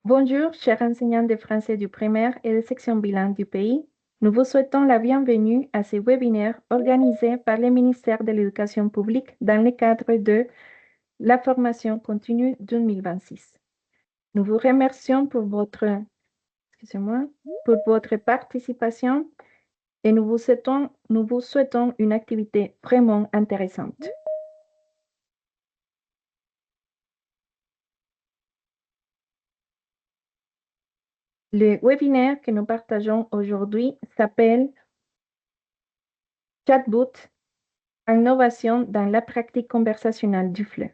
Bonjour, chers enseignants de français du primaire et de section bilingue du pays. Nous vous souhaitons la bienvenue à ce webinaire organisé par le ministère de l'Éducation publique dans le cadre de la formation continue 2026. Nous vous remercions pour votre participation et nous vous souhaitons une activité vraiment intéressante. Le webinaire que nous partageons aujourd'hui s'appelle Chatbot, innovation dans la pratique conversationnelle du FLE.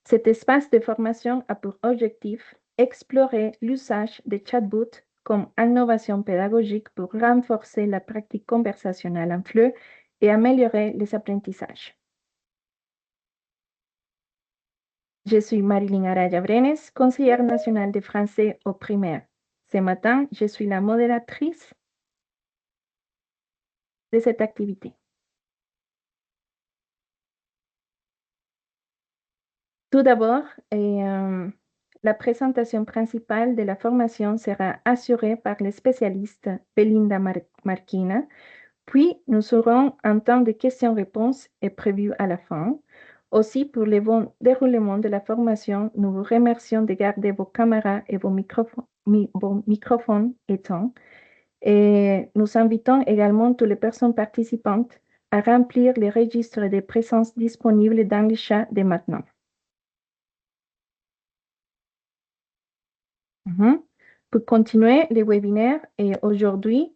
Cet espace de formation a pour objectif explorer l'usage des chatbots comme innovation pédagogique pour renforcer la pratique conversationnelle en FLE et améliorer les apprentissages. Je suis Marilyn Araya Brenes, conseillère nationale de français au primaire. Ce matin, je suis la modératrice de cette activité. Tout d'abord, la présentation principale de la formation sera assurée par le spécialiste Belinda Marquina, puis nous aurons un temps de questions-réponses est prévu à la fin. Aussi, pour le bon déroulement de la formation, nous vous remercions de garder vos caméras et vos microphones éteints. Et nous invitons également toutes les personnes participantes à remplir les registres de présence disponibles dans le chat dès maintenant. Pour continuer le webinaire, aujourd'hui,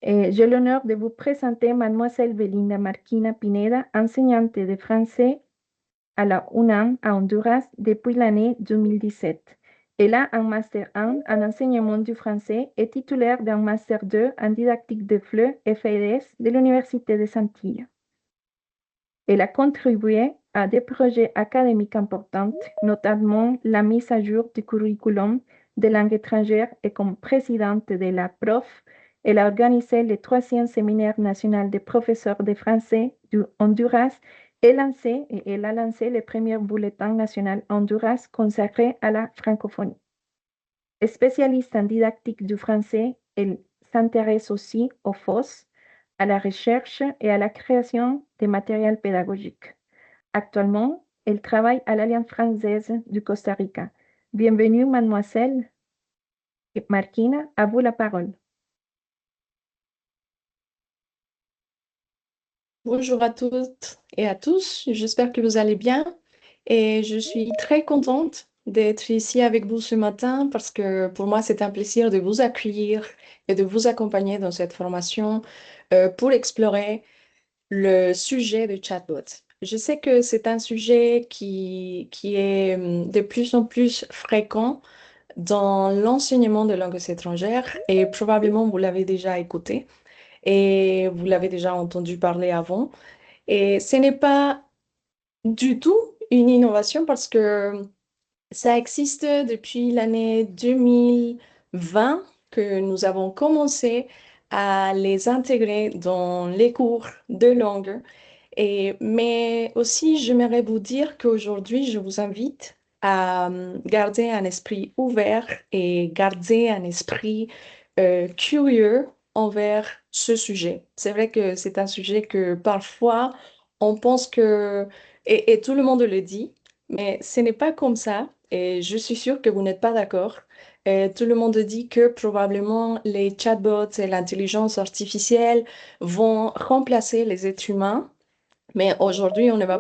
j'ai l'honneur de vous présenter Mademoiselle Belinda Marquina Pineda, enseignante de français à la UNAM à Honduras depuis l'année 2017. Elle a un Master 1 en enseignement du français et titulaire d'un Master 2 en didactique de FLE et FEDES de l'Université des Antilles. Elle a contribué à des projets académiques importants, notamment la mise à jour du curriculum de langue étrangère et comme présidente de la PROF, elle a organisé le 3e séminaire national des professeurs de français du Honduras et elle a lancé le premier bulletin national Honduras consacré à la francophonie. Spécialiste en didactique du français, elle s'intéresse aussi aux FOSS, à la recherche et à la création de matériel pédagogique. Actuellement, elle travaille à l'Alliance française du Costa Rica. Bienvenue, mademoiselle Marquina, à vous la parole. Bonjour à toutes et à tous, j'espère que vous allez bien et je suis très contente d'être ici avec vous ce matin parce que pour moi c'est un plaisir de vous accueillir et de vous accompagner dans cette formation pour explorer le sujet de chatbot. Je sais que c'est un sujet qui est de plus en plus fréquent dans l'enseignement de langues étrangères et probablement vous l'avez déjà écouté et vous l'avez déjà entendu parler avant. Et ce n'est pas du tout une innovation parce que ça existe depuis l'année 2020 que nous avons commencé à les intégrer dans les cours de langue. Mais aussi, j'aimerais vous dire qu'aujourd'hui, je vous invite à garder un esprit ouvert et garder un esprit curieux envers ce sujet. C'est vrai que c'est un sujet que parfois on pense que, et tout le monde le dit, mais ce n'est pas comme ça. Et je suis sûre que vous n'êtes pas d'accord. Tout le monde dit que probablement les chatbots et l'intelligence artificielle vont remplacer les êtres humains. Mais aujourd'hui, on ne va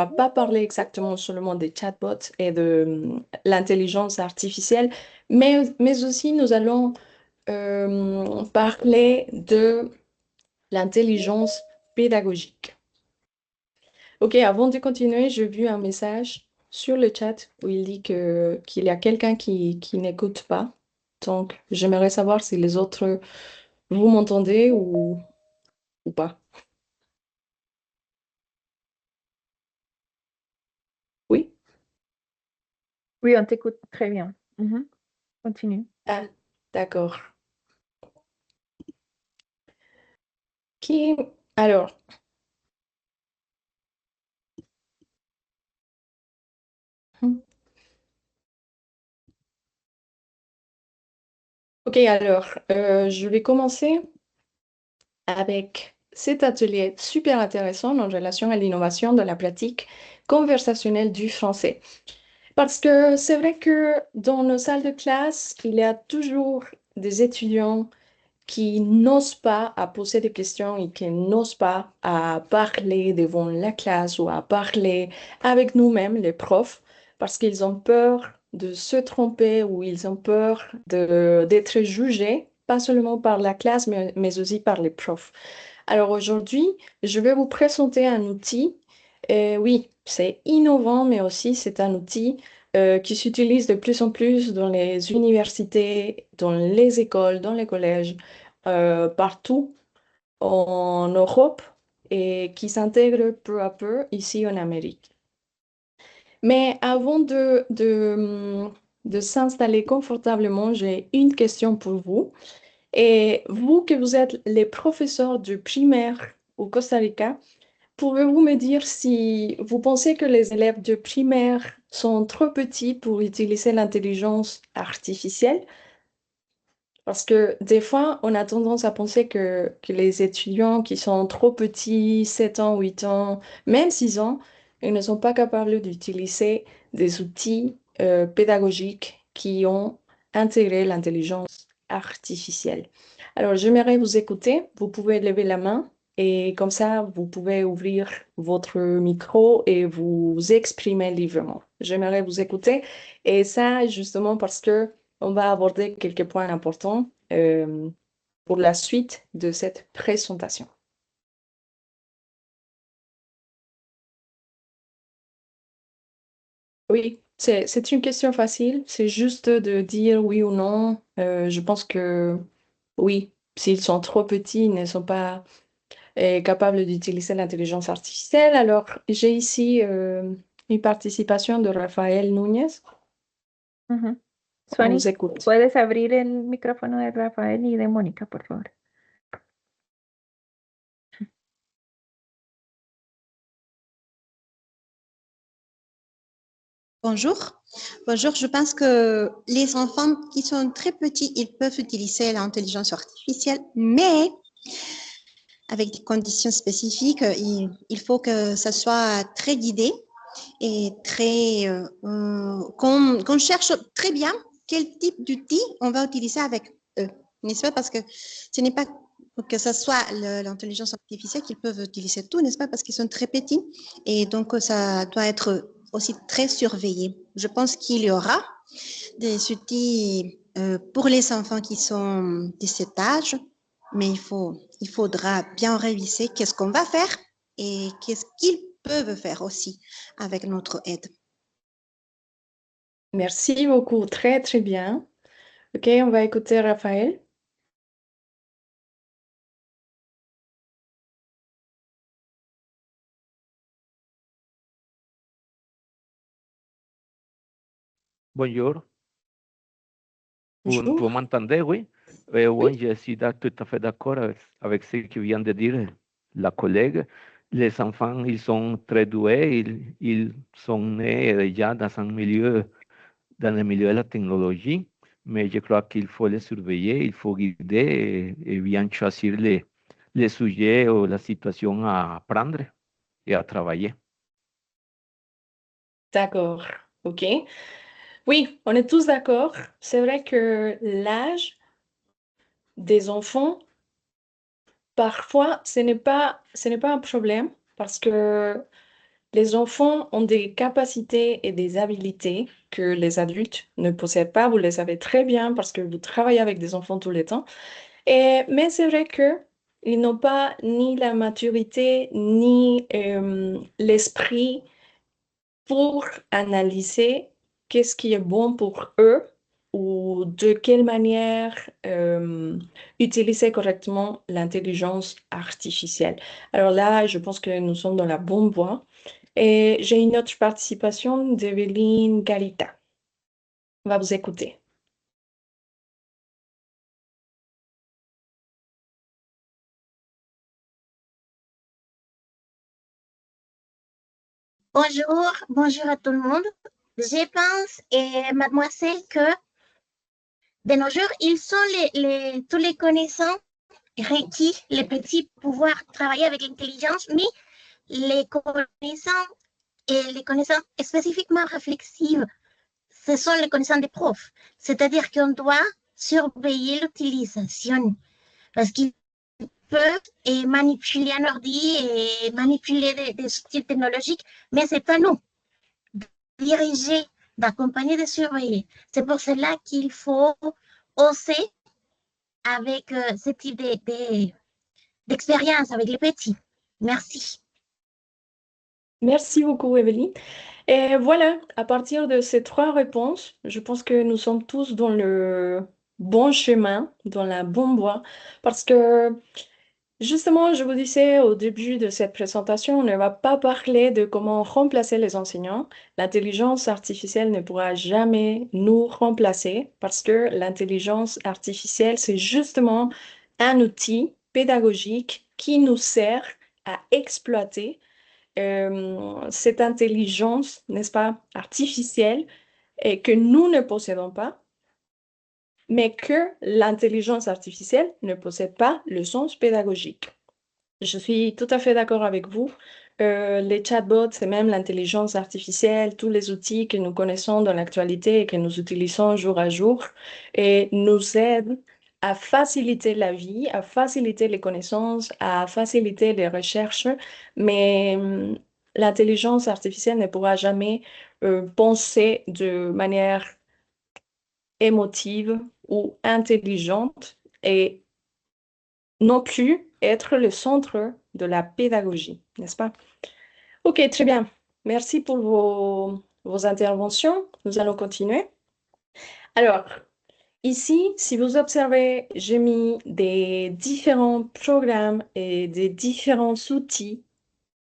pas parler exactement seulement des chatbots et de l'intelligence artificielle, mais aussi nous allons parler de l'intelligence pédagogique. Ok, avant de continuer, j'ai vu un message sur le chat où il dit qu'il y a quelqu'un qui n'écoute pas. Donc, j'aimerais savoir si les autres, vous m'entendez ou pas. Oui? Oui, on t'écoute très bien. Continue. Ah, D'accord. Ok. Alors, ok, alors, je vais commencer avec cet atelier super intéressant en relation à l'innovation de la pratique conversationnelle du français. Parce que c'est vrai que dans nos salles de classe, il y a toujours des étudiants qui n'osent pas à poser des questions et qui n'osent pas à parler devant la classe ou à parler avec nous-mêmes, les profs, parce qu'ils ont peur de se tromper ou ils ont peur d'être jugés, pas seulement par la classe, mais aussi par les profs. Alors aujourd'hui, je vais vous présenter un outil. Oui, c'est innovant, mais aussi c'est un outil qui s'utilise de plus en plus dans les universités, dans les écoles, dans les collèges, partout en Europe et qui s'intègre peu à peu ici en Amérique. Mais avant de s'installer confortablement, j'ai une question pour vous. Et vous que vous êtes les professeurs du primaire au Costa Rica, pouvez-vous me dire si vous pensez que les élèves de primaire sont trop petits pour utiliser l'intelligence artificielle? Parce que des fois, on a tendance à penser que les étudiants qui sont trop petits, 7 ans, 8 ans, même 6 ans, ils ne sont pas capables d'utiliser des outils pédagogiques qui ont intégré l'intelligence artificielle. Alors, j'aimerais vous écouter. Vous pouvez lever la main et comme ça, vous pouvez ouvrir votre micro et vous exprimer librement. J'aimerais vous écouter et ça, justement, parce que on va aborder quelques points importants pour la suite de cette présentation. Oui, c'est une question facile. C'est juste de dire oui ou non. Je pense que oui, s'ils sont trop petits, ils ne sont pas capables d'utiliser l'intelligence artificielle. Alors, j'ai ici une participation de Raphaël Núñez. Ujú. On Suani, vous écoute. ¿puedes abrir el micrófono de Rafael y de Mónica, por favor? Bonjour. Bonjour, je pense que les enfants qui sont très petits, ils peuvent utiliser l'intelligence artificielle, mais avec des conditions spécifiques, il faut que ça soit très guidé et très qu'on cherche très bien quel type d'outil on va utiliser avec eux, n'est-ce pas? Parce que ce n'est pas que ce soit l'intelligence artificielle qu'ils peuvent utiliser tout, n'est-ce pas? Parce qu'ils sont très petits et donc ça doit être aussi très surveillé. Je pense qu'il y aura des outils pour les enfants qui sont de cet âge, mais il faudra bien réviser qu'est-ce qu'on va faire et qu'est-ce qu'ils peuvent faire aussi avec notre aide. Merci beaucoup. Très, très bien. OK, on va écouter Raphaël. Bonjour, vous Bonjour. m'entendez, oui? Oui. Oui, je suis tout à fait d'accord avec ce que vient de dire la collègue. Les enfants, ils sont très doués, ils sont nés déjà dans le milieu de la technologie, mais je crois qu'il faut les surveiller, il faut guider et bien choisir les sujets ou la situation à apprendre et à travailler. D'accord. OK. Oui, on est tous d'accord. C'est vrai que l'âge des enfants, parfois, ce n'est pas un problème parce que les enfants ont des capacités et des habilités que les adultes ne possèdent pas. Vous le savez très bien parce que vous travaillez avec des enfants tout le temps. Mais c'est vrai que ils n'ont pas ni la maturité ni l'esprit pour analyser qu'est-ce qui est bon pour eux ou de quelle manière utiliser correctement l'intelligence artificielle. Alors là, je pense que nous sommes dans la bonne voie. Et j'ai une autre participation d'Evelyne Galita. On va vous écouter. Bonjour, bonjour à tout le monde. Je pense, mademoiselle, que de nos jours, ils sont tous les connaissances requis, les petits pouvoirs travailler avec l'intelligence, mais les connaissances et les connaissances spécifiquement réflexives, ce sont les connaissances des profs. C'est-à-dire qu'on doit surveiller l'utilisation parce qu'ils peuvent manipuler un ordi et manipuler des outils technologiques, mais c'est pas nous diriger, d'accompagner, de surveiller. C'est pour cela qu'il faut oser avec ce type d'expérience avec les petits. Merci. Merci beaucoup, Evelyne. Et voilà, à partir de ces 3 réponses, je pense que nous sommes tous dans le bon chemin, dans la bonne voie, parce que justement, je vous disais au début de cette présentation, on ne va pas parler de comment remplacer les enseignants. L'intelligence artificielle ne pourra jamais nous remplacer parce que l'intelligence artificielle, c'est justement un outil pédagogique qui nous sert à exploiter cette intelligence, n'est-ce pas, artificielle et que nous ne possédons pas, mais que l'intelligence artificielle ne possède pas le sens pédagogique. Je suis tout à fait d'accord avec vous. Les chatbots et même l'intelligence artificielle, tous les outils que nous connaissons dans l'actualité et que nous utilisons jour à jour, et nous aident à faciliter la vie, à faciliter les connaissances, à faciliter les recherches, mais l'intelligence artificielle ne pourra jamais penser de manière émotive ou intelligente et non plus être le centre de la pédagogie, n'est-ce pas? Ok, très bien. Merci pour vos interventions. Nous allons continuer. Alors, ici, si vous observez, j'ai mis des différents programmes et des différents outils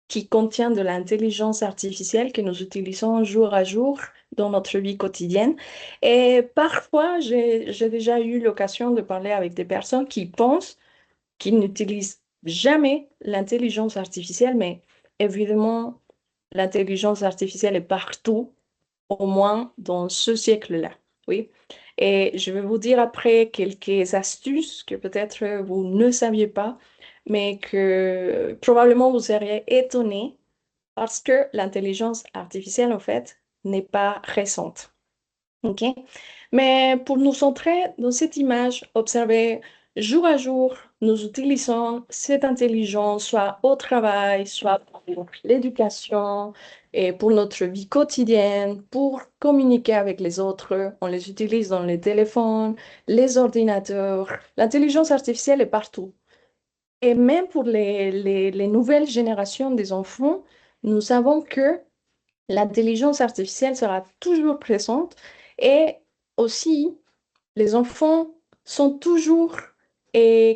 qui contiennent de l'intelligence artificielle que nous utilisons jour à jour dans notre vie quotidienne. Et parfois, j'ai déjà eu l'occasion de parler avec des personnes qui pensent qui n'utilisent jamais l'intelligence artificielle, mais évidemment, l'intelligence artificielle est partout, au moins dans ce siècle-là. Oui. Et je vais vous dire après quelques astuces que peut-être vous ne saviez pas, mais que probablement vous seriez étonné parce que l'intelligence artificielle, en fait, n'est pas récente. OK? Mais pour nous centrer dans cette image, observer jour à jour, nous utilisons cette intelligence soit au travail, soit pour l'éducation et pour notre vie quotidienne, pour communiquer avec les autres. On les utilise dans les téléphones, les ordinateurs. L'intelligence artificielle est partout. Et même pour les nouvelles générations des enfants, nous savons que l'intelligence artificielle sera toujours présente et aussi les enfants sont toujours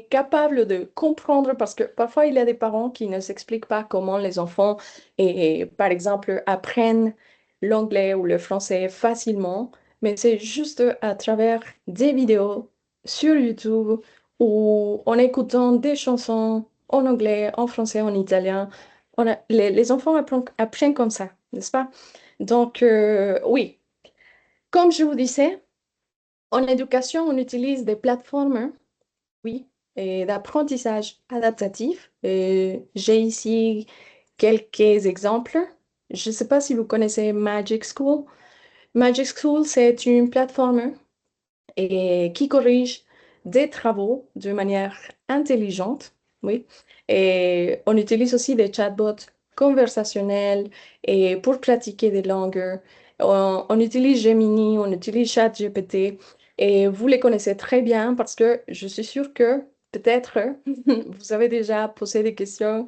capables de comprendre parce que parfois il y a des parents qui ne s'expliquent pas comment les enfants, par exemple, apprennent l'anglais ou le français facilement, mais c'est juste à travers des vidéos sur YouTube ou en écoutant des chansons en anglais, en français, en italien. Les enfants apprennent comme ça, n'est-ce pas? Donc, oui, comme je vous disais, en éducation, on utilise des plateformes, oui, et d'apprentissage adaptatif. Et j'ai ici quelques exemples. Je ne sais pas si vous connaissez Magic School. Magic School, c'est une plateforme qui corrige des travaux de manière intelligente, oui. Et on utilise aussi des chatbots conversationnels et pour pratiquer des langues. On utilise Gemini, on utilise ChatGPT et vous les connaissez très bien parce que je suis sûre que peut-être vous avez déjà posé des questions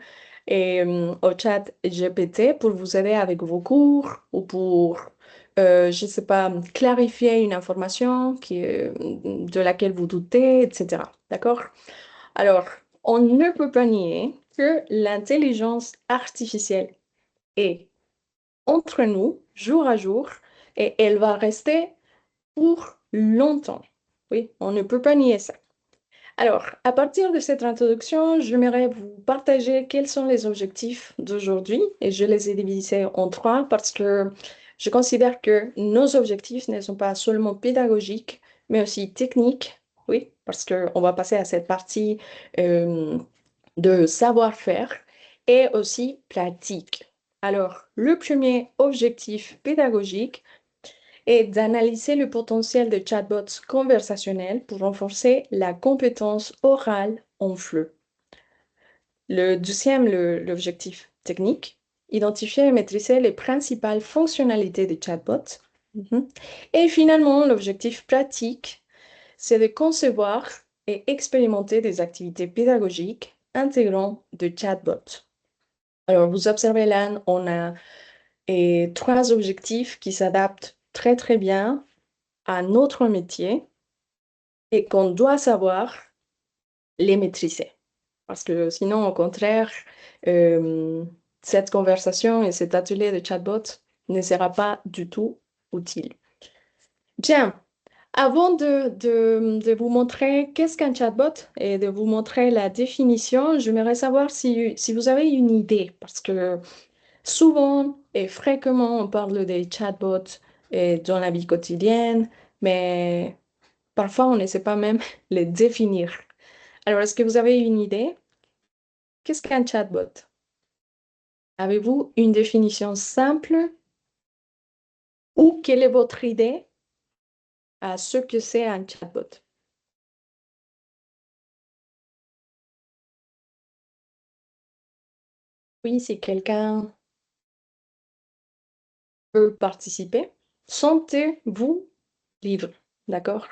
au chat GPT pour vous aider avec vos cours ou pour je ne sais pas, clarifier une information de laquelle vous doutez, etc. D'accord? Alors, on ne peut pas nier que l'intelligence artificielle est entre nous, jour à jour, et elle va rester pour longtemps. Oui, on ne peut pas nier ça. Alors, à partir de cette introduction, j'aimerais vous partager quels sont les objectifs d'aujourd'hui et je les ai divisés en trois parce que je considère que nos objectifs ne sont pas seulement pédagogiques, mais aussi techniques, oui, parce qu'on va passer à cette partie euh, de savoir-faire et aussi pratique. Alors, le premier objectif pédagogique est d'analyser le potentiel de chatbots conversationnels pour renforcer la compétence orale en FLE. Le deuxième, l'objectif technique, identifier et maîtriser les principales fonctionnalités des chatbots. Et finalement, l'objectif pratique, c'est de concevoir et expérimenter des activités pédagogiques intégrant de chatbots. Alors, vous observez là, on a trois objectifs qui s'adaptent très très bien à notre métier et qu'on doit savoir les maîtriser. Parce que sinon, au contraire, euh, cette conversation et cet atelier de chatbot ne sera pas du tout utile. Bien, avant de vous montrer qu'est-ce qu'un chatbot et de vous montrer la définition, j'aimerais savoir si vous avez une idée, parce que souvent et fréquemment, on parle des chatbots dans la vie quotidienne, mais parfois, on ne sait pas même les définir. Alors, est-ce que vous avez une idée? Qu'est-ce qu'un chatbot? Avez-vous une définition simple ou quelle est votre idée à ce que c'est un chatbot? Oui, si quelqu'un veut participer, sentez-vous libre, d'accord?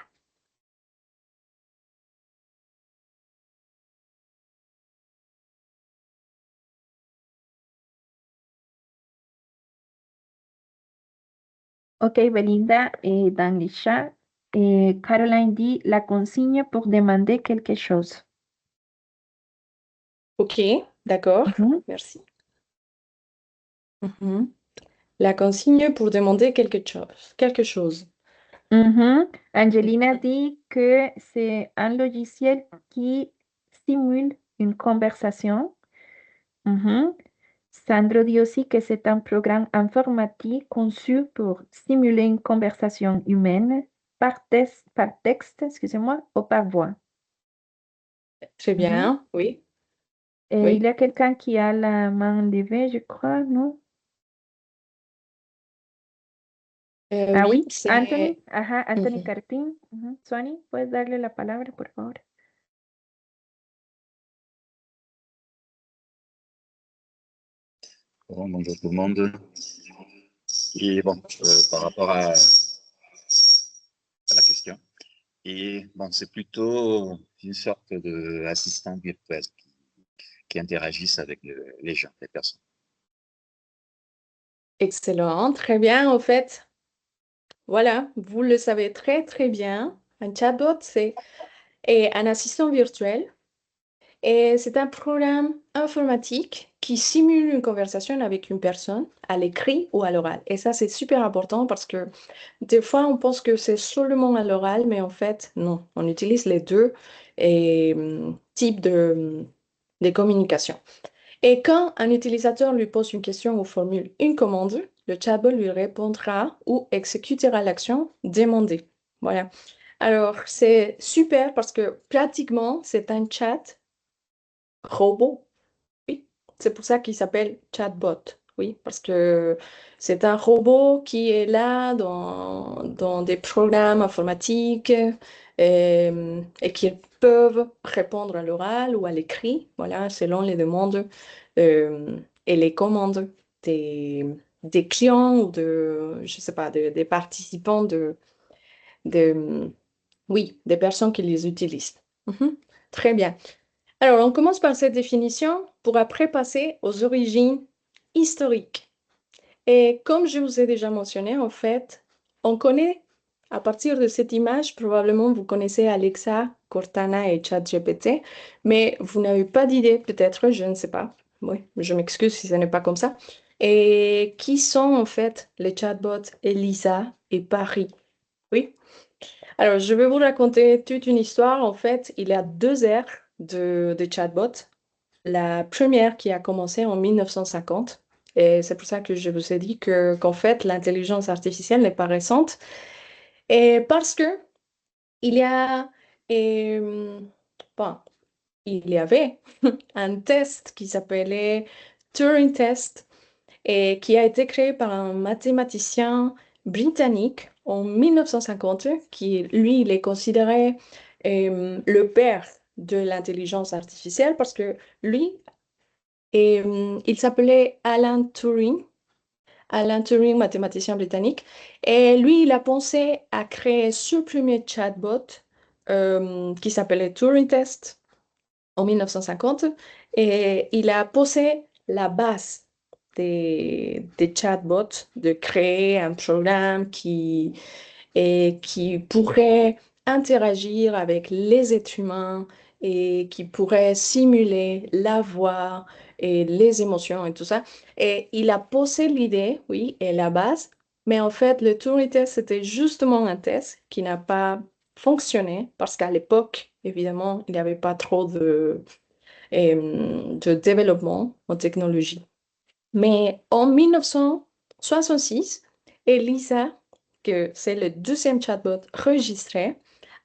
Ok, Belinda, dans le chat, Caroline dit la consigne pour demander quelque chose. Ok, d'accord, Mhm. merci. La consigne pour demander quelque chose. Quelque chose. Mhm. Angelina dit que c'est un logiciel qui simule une conversation. Mhm. Sandro dit aussi que c'est un programme informatique conçu pour simuler une conversation humaine par texte, excusez-moi, ou par voix. Très Mhm. bien, oui. Et Oui. il y a quelqu'un qui a la main levée, je crois, non? Ah Oui, oui, c'est... Anthony. Ajá, Anthony Mhm. Cartín. Ujú. Suani, ¿puedes darle la palabra, por favor? Bon, bonjour tout le monde. Et bon, par rapport à la question, et bon, c'est plutôt une sorte d'assistant virtuel qui interagissent avec les gens, les personnes. Excellent, très bien. En fait, voilà, vous le savez très très bien. Un chatbot, c'est un assistant virtuel et c'est un programme informatique qui simule une conversation avec une personne à l'écrit ou à l'oral. Et ça, c'est super important parce que des fois, on pense que c'est seulement à l'oral, mais en fait, non. On utilise les deux types de communication. Et quand un utilisateur lui pose une question ou formule une commande, le chatbot lui répondra ou exécutera l'action demandée. Voilà. Alors, c'est super parce que pratiquement, c'est un chat robot. Oui, c'est pour ça qu'il s'appelle chatbot. Oui, parce que c'est un robot qui est là dans des programmes informatiques et qui peuvent répondre à l'oral ou à l'écrit, voilà, selon les demandes et les commandes des, des clients ou je sais pas, des participants de, oui, des personnes qui les utilisent. Très bien. Alors, on commence par cette définition pour après passer aux origines historiques. Et comme je vous ai déjà mentionné, en fait, on connaît, à partir de cette image, probablement vous connaissez Alexa, Cortana et ChatGPT, mais vous n'avez pas d'idée, peut-être, je ne sais pas. Oui, je m'excuse si ce n'est pas comme ça. Et qui sont en fait les chatbots Elisa et Paris? Oui. Alors, je vais vous raconter toute une histoire. En fait, il y a deux ères de chatbot. La première qui a commencé en 1950. Et c'est pour ça que je vous ai dit qu'en fait, l'intelligence artificielle n'est pas récente. Et parce que il y a, euh, bon, il y avait un test qui s'appelait Turing Test et qui a été créé par un mathématicien britannique en 1950, qui, lui, il est considéré le père de l'intelligence artificielle parce que lui, il s'appelait Alan Turing, mathématicien britannique, et lui, il a pensé à créer ce premier chatbot qui s'appelait Turing Test en 1950 et il a posé la base des chatbots, de créer un programme qui pourrait interagir avec les êtres humains et qui pourrait simuler la voix et les émotions et tout ça. Et il a posé l'idée, oui, et la base, mais en fait, le Turing test, c'était justement un test qui n'a pas fonctionné parce qu'à l'époque, évidemment, il n'y avait pas trop de développement en technologie. Mais en 1966, ELISA, que c'est le deuxième chatbot enregistré,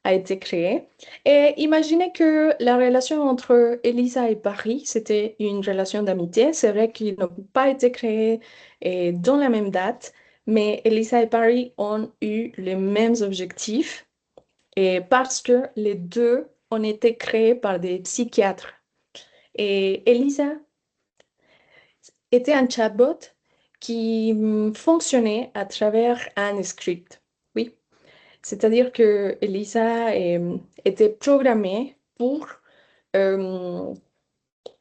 a été créé. Et imaginez que la relation entre Elisa et Paris, c'était une relation d'amitié. C'est vrai qu'ils n'ont pas été créés dans la même date, mais Elisa et Paris ont eu les mêmes objectifs et parce que les deux ont été créés par des psychiatres. Et Elisa était un chatbot qui fonctionnait à travers un script. Oui, c'est-à-dire que Elisa était programmée pour euh,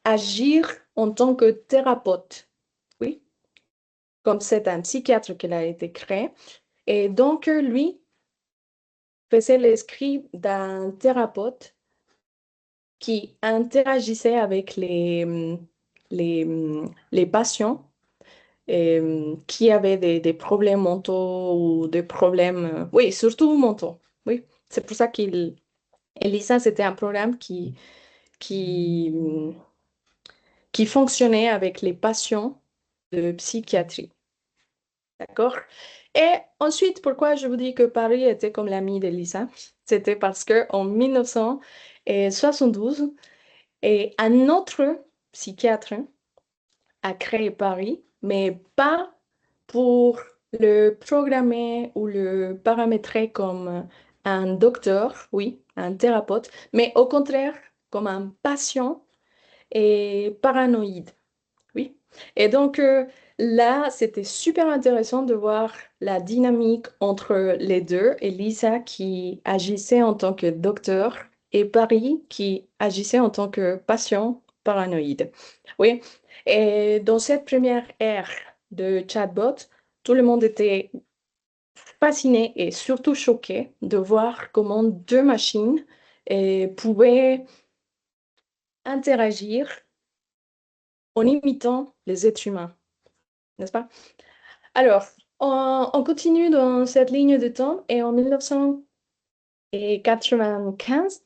agir en tant que thérapeute. Oui, comme c'est un psychiatre qu'elle a été créé. Et donc, lui faisait le script d'un thérapeute qui interagissait avec les patients qui avaient des problèmes mentaux ou des problèmes, oui, surtout mentaux. Oui, c'est pour ça qu'Elisa, c'était un programme qui, hum, qui fonctionnait avec les patients de psychiatrie. D'accord? Et ensuite, pourquoi je vous dis que Paris était comme l'ami d'Elisa? C'était parce qu'en 1972, et un autre psychiatre a créé Paris, mais pas pour le programmer ou le paramétrer comme un docteur, oui, un thérapeute, mais au contraire comme un patient et paranoïde, oui. Et donc là, c'était super intéressant de voir la dynamique entre les deux, et Lisa qui agissait en tant que docteur et Paris qui agissait en tant que patient paranoïde. Oui, et dans cette première ère de chatbot, tout le monde était fasciné et surtout choqué de voir comment deux machines pouvaient interagir en imitant les êtres humains, n'est-ce pas? Alors, on continue dans cette ligne de temps et en 1995,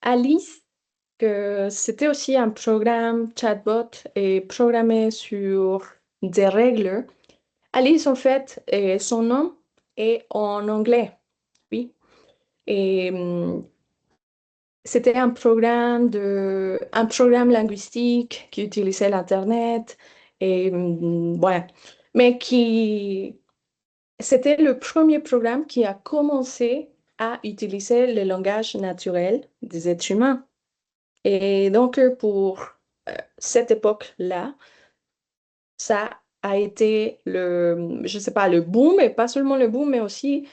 Alice, que c'était aussi un programme chatbot et programmé sur des règles. Alice, en fait, son nom est en anglais, oui. Et c'était un programme linguistique qui utilisait l'Internet et ouais, mais c'était le premier programme qui a commencé à utiliser le langage naturel des êtres humains. Et donc, pour cette époque-là, ça a été je sais pas, le boom, et pas seulement le boom, mais aussi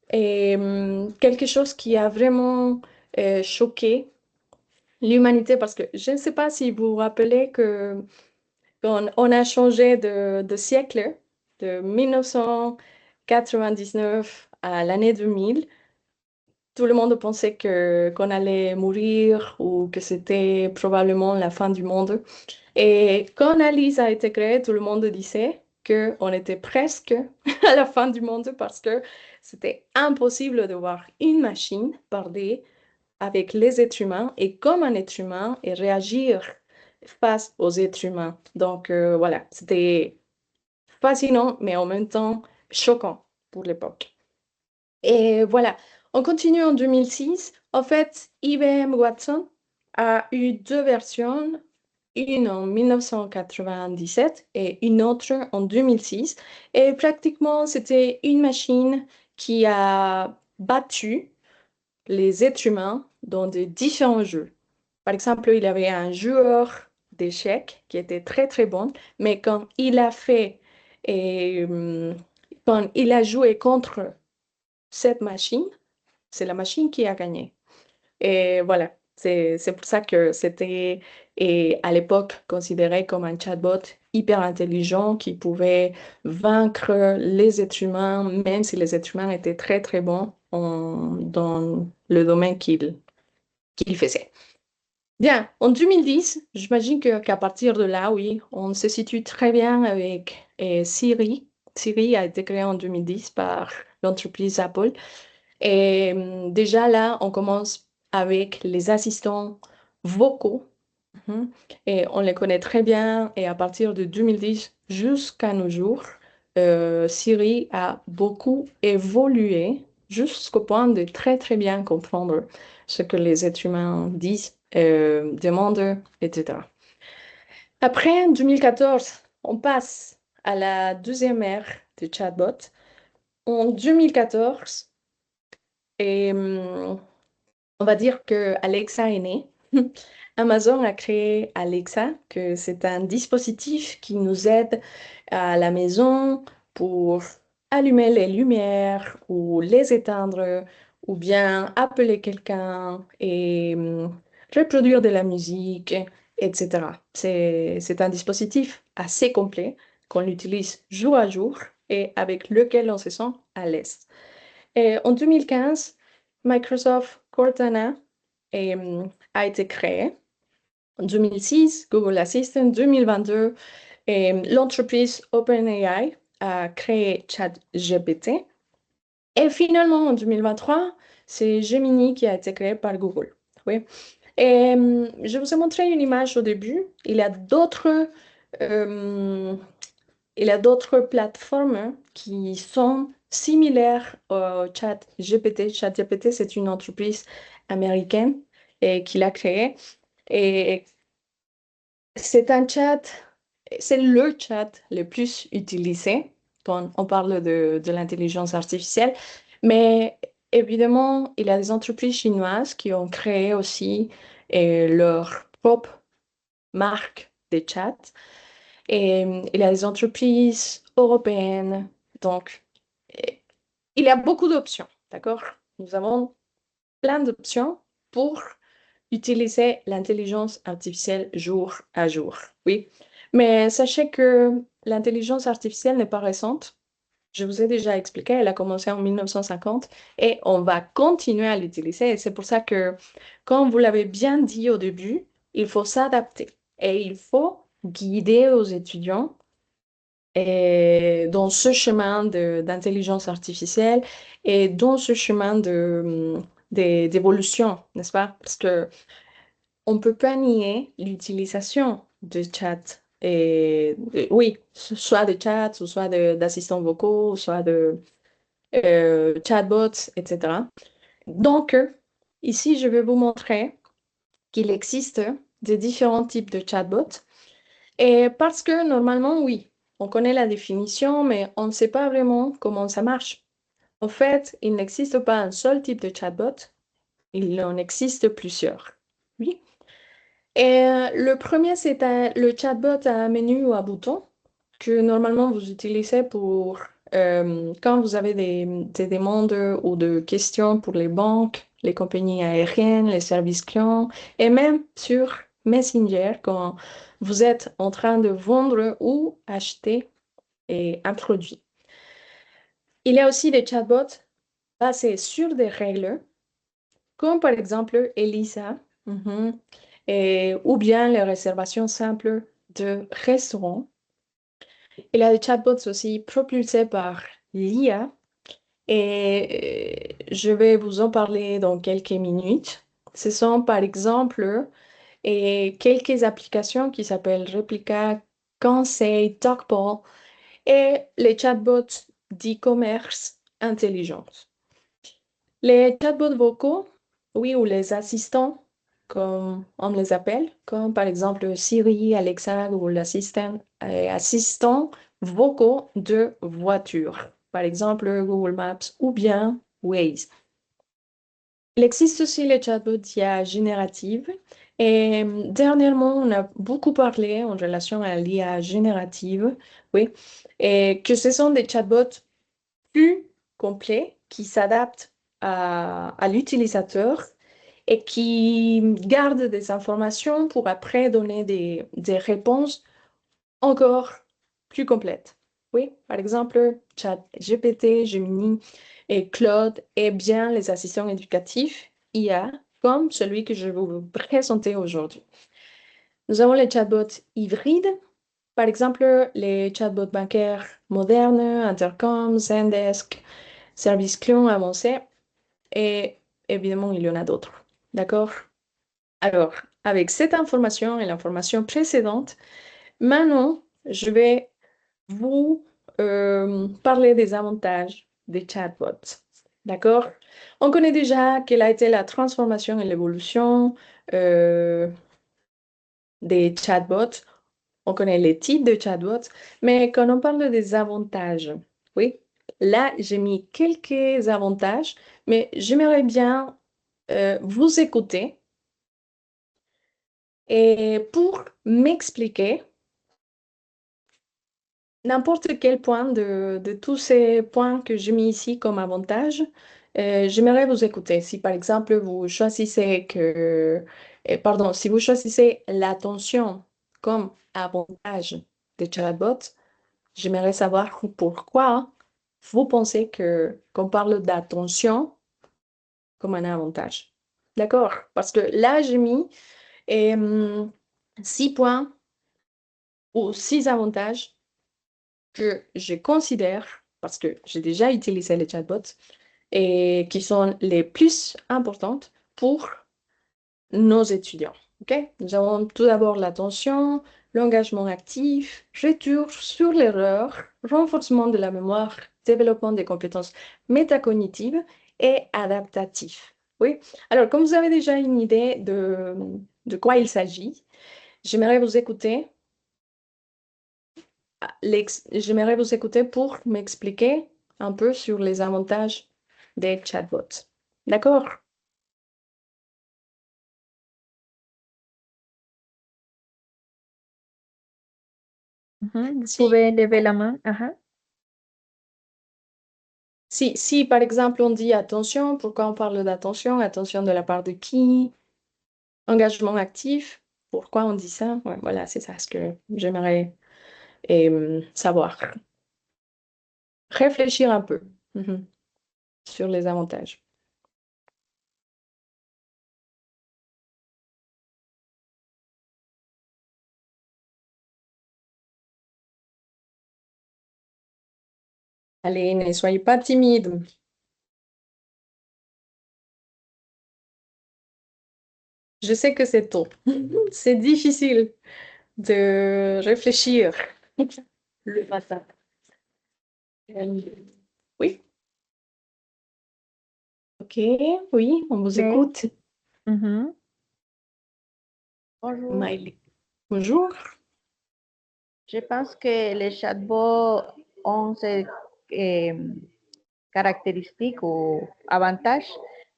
quelque chose qui a vraiment choqué l'humanité, parce que je ne sais pas si vous vous rappelez qu'on on a changé de siècle, de 1999 à l'année 2000. Tout le monde pensait qu'on allait mourir ou que c'était probablement la fin du monde. Et quand Alice a été créée, tout le monde disait qu'on était presque à la fin du monde parce que c'était impossible de voir une machine parler avec les êtres humains et comme un être humain et réagir face aux êtres humains. Donc voilà, c'était fascinant, mais en même temps choquant pour l'époque. Et voilà, on continue en 2006. En fait, IBM Watson a eu deux versions, une en 1997 et une autre en 2006. Et pratiquement, c'était une machine qui a battu les êtres humains dans de différents jeux. Par exemple, il y avait un joueur d'échecs qui était très très bon, mais et, quand il a joué contre cette machine, c'est la machine qui a gagné. Et voilà, c'est pour ça que c'était à l'époque considéré comme un chatbot hyper intelligent qui pouvait vaincre les êtres humains, même si les êtres humains étaient très très bons dans le domaine qu'il faisait. Bien, en 2010, j'imagine qu'à partir de là, oui, on se situe très bien avec Siri. Siri a été créé en 2010 par l'entreprise Apple. Et déjà là, on commence avec les assistants vocaux. Mhm. Et on les connaît très bien. Et à partir de 2010 jusqu'à nos jours, Siri a beaucoup évolué jusqu'au point de très très bien comprendre ce que les êtres humains disent, demandent, etc. Après, en 2014, on passe à la deuxième ère des chatbots. En 2014, et on va dire que Alexa est née. Amazon a créé Alexa, que c'est un dispositif qui nous aide à la maison pour allumer les lumières ou les éteindre, ou bien appeler quelqu'un et reproduire de la musique, etc. C'est un dispositif assez complet qu'on utilise jour à jour et avec lequel on se sent à l'aise. Et en 2015, Microsoft Cortana a été créé. En 2006, Google Assistant. 2022, l'entreprise OpenAI a créé ChatGPT. Et finalement, en 2023, c'est Gemini qui a été créé par Google. Oui. Et je vous ai montré une image au début. Euh, il y a d'autres plateformes qui sont similaires au ChatGPT. ChatGPT, c'est une entreprise américaine et qui l'a créé. Et c'est c'est le chat le plus utilisé quand on parle de l'intelligence artificielle. Mais évidemment, il y a des entreprises chinoises qui ont créé aussi leur propre marque de chat. Et il y a des entreprises européennes. Donc, il y a beaucoup d'options, d'accord? Nous avons plein d'options pour utiliser l'intelligence artificielle jour à jour. Oui, mais sachez que l'intelligence artificielle n'est pas récente. Je vous ai déjà expliqué, elle a commencé en 1950 et on va continuer à l'utiliser. Et c'est pour ça que, comme vous l'avez bien dit au début, il faut s'adapter et il faut guider aux étudiants dans ce chemin d'intelligence artificielle et dans ce chemin d'évolution, n'est-ce pas? Parce que on ne peut pas nier l'utilisation de chat. Oui, soit de chat, ou soit d'assistants vocaux, ou soit de chatbots, etc. Donc, ici, je vais vous montrer qu'il existe des différents types de chatbots. Et parce que normalement, oui, on connaît la définition, mais on ne sait pas vraiment comment ça marche. En fait, il n'existe pas un seul type de chatbot, il en existe plusieurs. Oui. Et le premier, c'est le chatbot à menu ou à bouton que normalement vous utilisez pour quand vous avez des demandes ou des questions pour les banques, les compagnies aériennes, les services clients et même sur Messenger quand vous êtes en train de vendre ou acheter un produit. Il y a aussi des chatbots basés sur des règles comme par exemple Elisa. Ou bien les réservations simples de restaurants. Il y a des chatbots aussi propulsés par l'IA et je vais vous en parler dans quelques minutes. Ce sont par exemple quelques applications qui s'appellent Replica, Conseil, Talkball et les chatbots d'e-commerce intelligents. Les chatbots vocaux, oui, ou les assistants, comme on les appelle, comme par exemple Siri, Alexa ou l'assistant assistant vocaux de voiture, par exemple Google Maps ou bien Waze. Il existe aussi les chatbots d'IA générative et dernièrement, on a beaucoup parlé en relation à l'IA générative, oui, et que ce sont des chatbots plus complets qui s'adaptent à l'utilisateur et qui gardent des informations pour après donner des réponses encore plus complètes. Oui, par exemple, ChatGPT, Gemini et Claude et bien les assistants éducatifs IA comme celui que je vais vous présenter aujourd'hui. Nous avons les chatbots hybrides, par exemple les chatbots bancaires modernes, Intercom, Zendesk, service client avancé et évidemment il y en a d'autres. D'accord? Alors, avec cette information et l'information précédente, maintenant je vais vous parler des avantages des chatbots. D'accord? On connaît déjà quelle a été la transformation et l'évolution des chatbots. On connaît les types de chatbots, mais quand on parle des avantages, oui, là, j'ai mis quelques avantages, mais j'aimerais bien vous écouter et pour m'expliquer n'importe quel point de tous ces points que j'ai mis ici comme avantage, j'aimerais vous écouter. Si par exemple vous choisissez pardon, si vous choisissez l'attention comme avantage des chatbots, j'aimerais savoir pourquoi vous pensez qu'on parle d'attention comme un avantage. D'accord? Parce que là, j'ai mis 6 points ou 6 avantages que je considère, parce que j'ai déjà utilisé les chatbots, et qui sont les plus importantes pour nos étudiants. OK? Nous avons tout d'abord l'attention, l'engagement actif, retour sur l'erreur, renforcement de la mémoire, développement des compétences métacognitives et adaptatives. Oui? Alors, comme vous avez déjà une idée de quoi il s'agit, j'aimerais vous écouter. J'aimerais vous écouter pour m'expliquer un peu sur les avantages des chatbots. D'accord? Vous Si, pouvez lever la main. Ajá. si, par exemple, on dit attention, pourquoi on parle d'attention? Attention de la part de qui? Engagement actif, pourquoi on dit ça? Ouais, voilà, c'est ça ce que j'aimerais savoir. Réfléchir un peu sur les avantages. Allez, ne soyez pas timide. Je sais que c'est tôt. C'est difficile de réfléchir le matin. Euh, Oui, ok, oui, on vous Ok. écoute. Ujú. Bonjour. Miley. Bonjour. Je pense que les chatbots ont ces caractéristiques ou avantages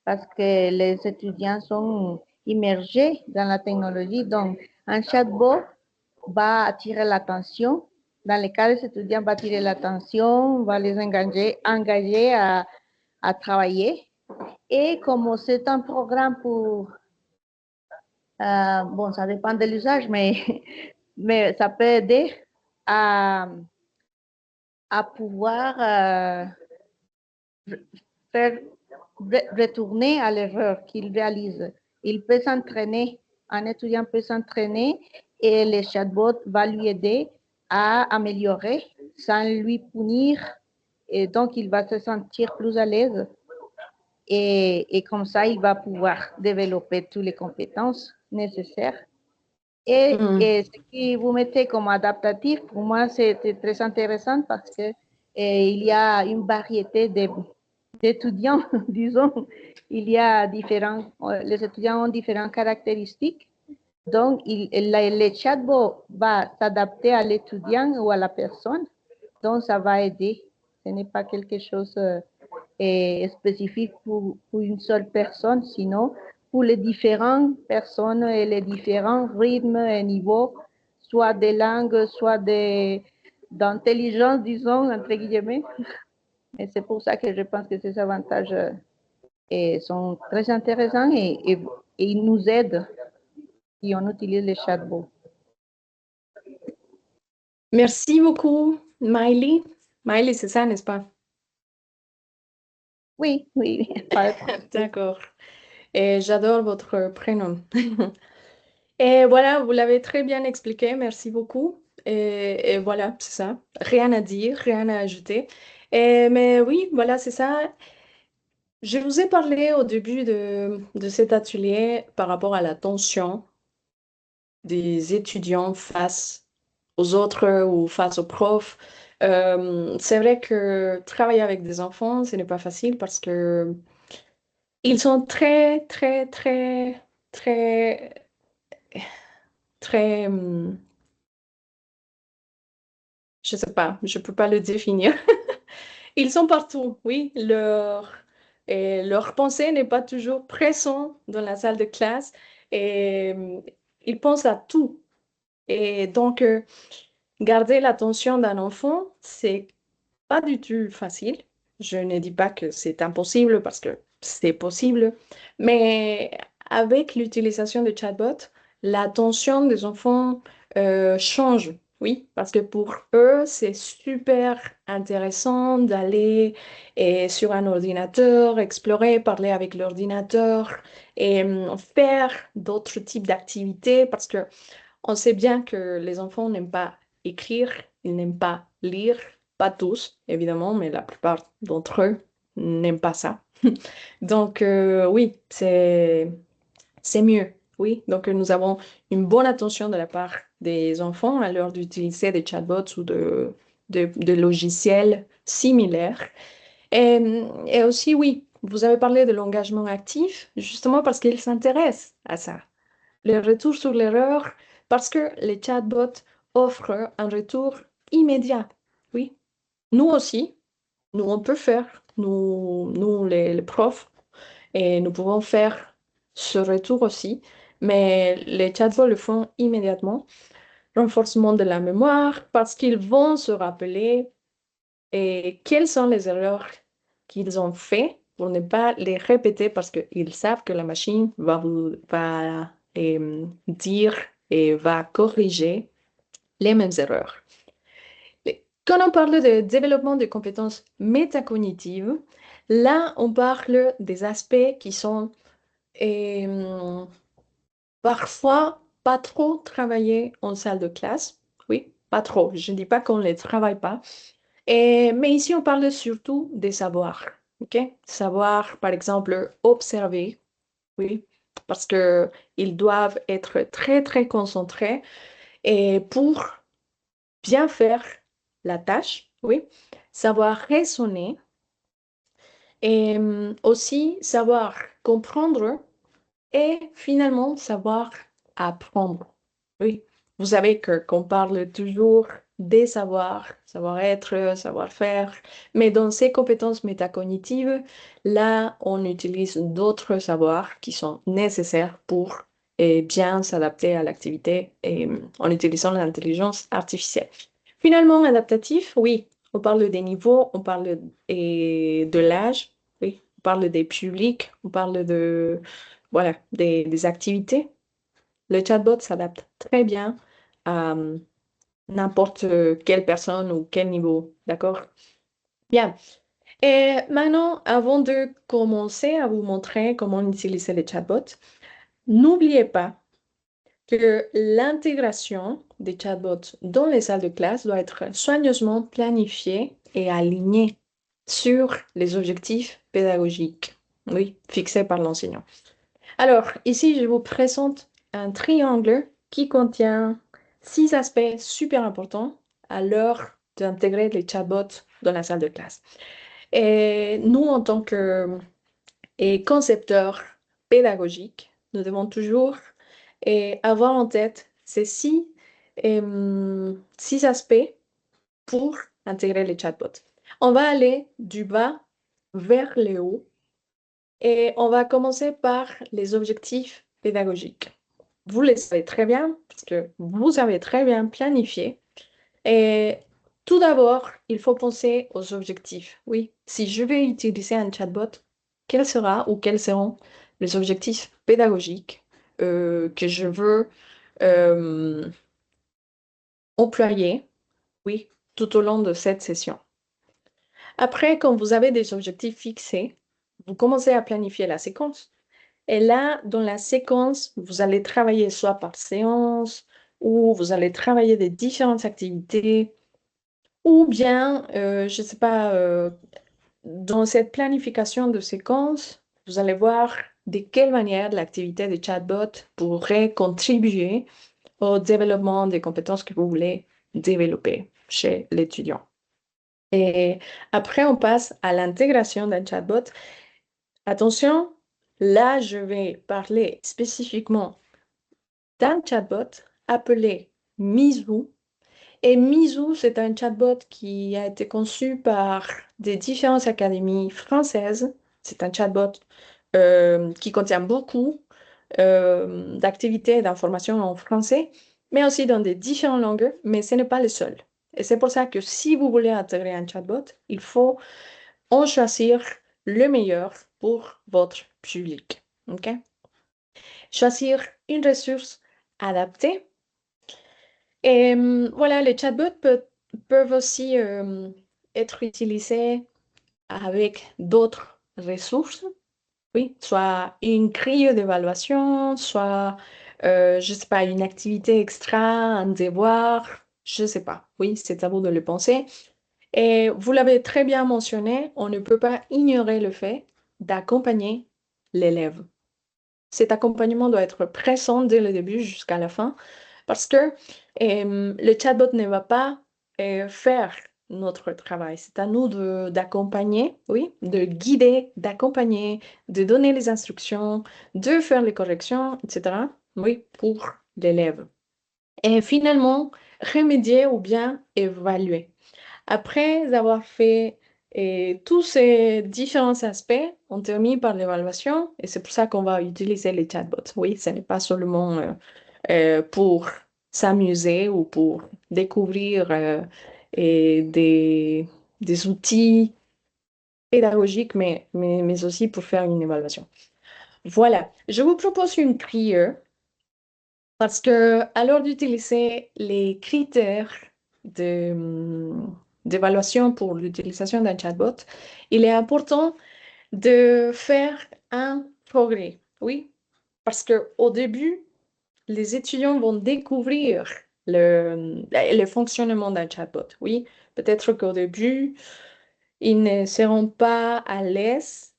parce que les étudiants sont immergés dans la technologie. Donc, un chatbot va attirer l'attention. Dans les cas des étudiants, va attirer l'attention, va les engager à travailler. Et comme c'est un programme pour bon, ça dépend de l'usage, mais ça peut aider à, à pouvoir faire retourner à l'erreur qu'il réalise. Il peut s'entraîner, un étudiant peut s'entraîner et le chatbot va lui aider à améliorer sans lui punir. Et donc, il va se sentir plus à l'aise. Et comme ça, il va pouvoir développer toutes les compétences nécessaires. Et ce que vous mettez comme adaptatif, pour moi, c'est très intéressant parce que il y a une variété d'étudiants, disons. Il y a les étudiants ont différentes caractéristiques. Donc, le chatbot va s'adapter à l'étudiant ou à la personne. Donc, ça va aider. Ce n'est pas quelque chose spécifique pour une seule personne, sinon pour les différentes personnes et les différents rythmes et niveaux, soit de langue, soit d'intelligence, disons, entre guillemets. Et c'est pour ça que je pense que ces avantages sont très intéressants et ils nous aident si on utilise les chatbots. Merci beaucoup, Miley. Miley, c'est ça, n'est-ce pas? Oui. D'accord. Et j'adore votre prénom. Et voilà, vous l'avez très bien expliqué. Merci beaucoup. Et voilà, c'est ça. Rien à dire, rien à ajouter. Mais oui, voilà, c'est ça. Je vous ai parlé au début de cet atelier par rapport à la tension des étudiants face aux autres ou face aux profs. C'est vrai que travailler avec des enfants, ce n'est pas facile parce que ils sont très, très, très, très, très, je sais pas, je peux pas le définir. Ils sont partout, oui. Leur pensée n'est pas toujours présente dans la salle de classe et ils pensent à tout. Et donc, garder l'attention d'un enfant, c'est pas du tout facile. Je ne dis pas que c'est impossible parce que c'est possible, mais avec l'utilisation de chatbot, l'attention des enfants change. Oui, parce que pour eux, c'est super intéressant d'aller sur un ordinateur, explorer, parler avec l'ordinateur et faire d'autres types d'activités parce que on sait bien que les enfants n'aiment pas écrire, ils n'aiment pas lire, pas tous, évidemment, mais la plupart d'entre eux n'aiment pas ça. Donc, oui, c'est mieux. Oui, donc nous avons une bonne attention de la part des enfants à l'heure d'utiliser des chatbots ou de logiciels similaires. Et aussi, oui, vous avez parlé de l'engagement actif, justement parce qu'ils s'intéressent à ça. Le retour sur l'erreur, parce que les chatbots offrent un retour immédiat. Oui, nous aussi, nous on peut faire, nous les profs, et nous pouvons faire ce retour aussi, mais les chatbots le font immédiatement. Renforcement de la mémoire, parce qu'ils vont se rappeler quelles sont les erreurs qu'ils ont fait pour ne pas les répéter parce qu'ils savent que la machine va dire et va corriger les mêmes erreurs. Quand on parle de développement de compétences métacognitives, là, on parle des aspects qui sont parfois pas trop travaillés en salle de classe. Oui, pas trop. Je ne dis pas qu'on ne les travaille pas. Mais ici, on parle surtout des savoirs. OK? Savoir, par exemple, observer, oui, parce que ils doivent être très, très concentrés et pour bien faire la tâche, oui, savoir raisonner et aussi savoir comprendre et finalement savoir apprendre. Oui, vous savez qu'on parle toujours des savoirs, savoir-être, savoir-faire, mais dans ces compétences métacognitives, là, on utilise d'autres savoirs qui sont nécessaires pour bien s'adapter à l'activité en utilisant l'intelligence artificielle. Finalement, adaptatif, oui, on parle des niveaux, on parle de l'âge, oui, on parle des publics, on parle voilà, des activités. Le chatbot s'adapte très bien à n'importe quelle personne ou quel niveau, d'accord? Bien. Et maintenant, avant de commencer à vous montrer comment utiliser les chatbots, n'oubliez pas que l'intégration des chatbots dans les salles de classe doit être soigneusement planifiée et alignée sur les objectifs pédagogiques, oui, fixés par l'enseignant. Alors, ici, je vous présente un triangle qui contient 6 aspects super importants à l'heure d'intégrer les chatbots dans la salle de classe. Et nous, en tant que concepteurs pédagogiques, nous devons toujours avoir en tête ces 6 aspects pour intégrer les chatbots. On va aller du bas vers le haut et on va commencer par les objectifs pédagogiques. Vous les savez très bien parce que vous avez très bien planifié. Et tout d'abord, il faut penser aux objectifs. Oui, si je vais utiliser un chatbot, quel sera ou quels seront les objectifs pédagogiques que je veux euh, employer, oui, tout au long de cette session. Après, quand vous avez des objectifs fixés, vous commencez à planifier la séquence. Et là, dans la séquence, vous allez travailler soit par séance ou vous allez travailler des différentes activités ou bien, je ne sais pas, dans cette planification de séquence, vous allez voir de quelle manière l'activité de chatbot pourrait contribuer au développement des compétences que vous voulez développer chez l'étudiant. Et après, on passe à l'intégration d'un chatbot. Attention, là, je vais parler spécifiquement d'un chatbot appelé Mizu. Et Mizu, c'est un chatbot qui a été conçu par des différentes académies françaises. C'est un chatbot qui contient beaucoup d'activités et d'informations en français, mais aussi dans des différentes langues, mais ce n'est pas le seul. Et c'est pour ça que si vous voulez intégrer un chatbot, il faut en choisir le meilleur pour votre public. OK? Choisir une ressource adaptée. Et voilà, les chatbots peuvent aussi être utilisés avec d'autres ressources. Oui, soit une grille d'évaluation, soit, je ne sais pas, une activité extra, un devoir, je ne sais pas. Oui, c'est à vous de le penser. Et vous l'avez très bien mentionné, on ne peut pas ignorer le fait d'accompagner l'élève. Cet accompagnement doit être présent dès le début jusqu'à la fin parce que le chatbot ne va pas faire notre travail. C'est à nous d'accompagner, oui, de guider, d'accompagner, de donner les instructions, de faire les corrections, etc., oui, pour l'élève. Et finalement, remédier ou bien évaluer. Après avoir fait tous ces différents aspects, on termine par l'évaluation et c'est pour ça qu'on va utiliser les chatbots. Oui, ce n'est pas seulement pour s'amuser ou pour découvrir des outils pédagogiques, mais aussi pour faire une évaluation. Voilà, je vous propose une grille parce que à l'heure d'utiliser les critères d'évaluation pour l'utilisation d'un chatbot, il est important de faire un progrès. Oui, parce qu'au début, les étudiants vont découvrir le fonctionnement d'un chatbot. Oui, peut-être qu'au début, ils ne seront pas à l'aise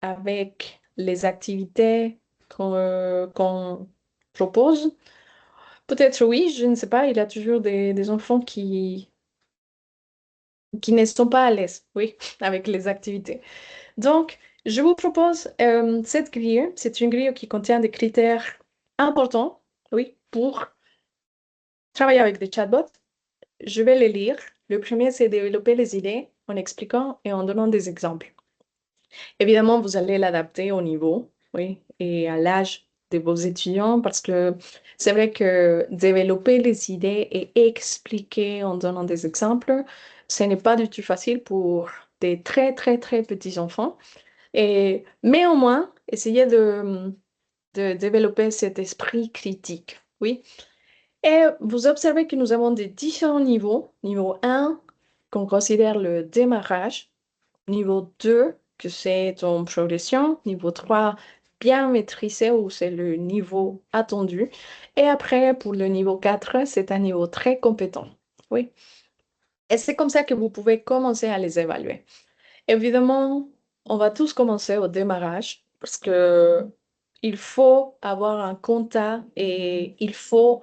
avec les activités qu'on propose. Peut-être oui, je ne sais pas, il y a toujours des enfants qui ne sont pas à l'aise, oui, avec les activités. Donc, je vous propose cette grille. C'est une grille qui contient des critères importants, oui, pour travailler avec des chatbots. Je vais les lire. Le premier, c'est développer les idées en expliquant et en donnant des exemples. Évidemment, vous allez l'adapter au niveau, oui, et à l'âge de vos étudiants parce que c'est vrai que développer les idées et expliquer en donnant des exemples, ce n'est pas du tout facile pour des très, très, très petits enfants. Mais au moins, essayez de développer cet esprit critique, oui. Et vous observez que nous avons des différents niveaux. Niveau 1, qu'on considère le démarrage. Niveau 2, que c'est en progression. Niveau 3, bien maîtrisé ou c'est le niveau attendu. Et après, pour le niveau 4, c'est un niveau très compétent. Oui. Et c'est comme ça que vous pouvez commencer à les évaluer. Évidemment, on va tous commencer au démarrage parce que il faut avoir un compta et il faut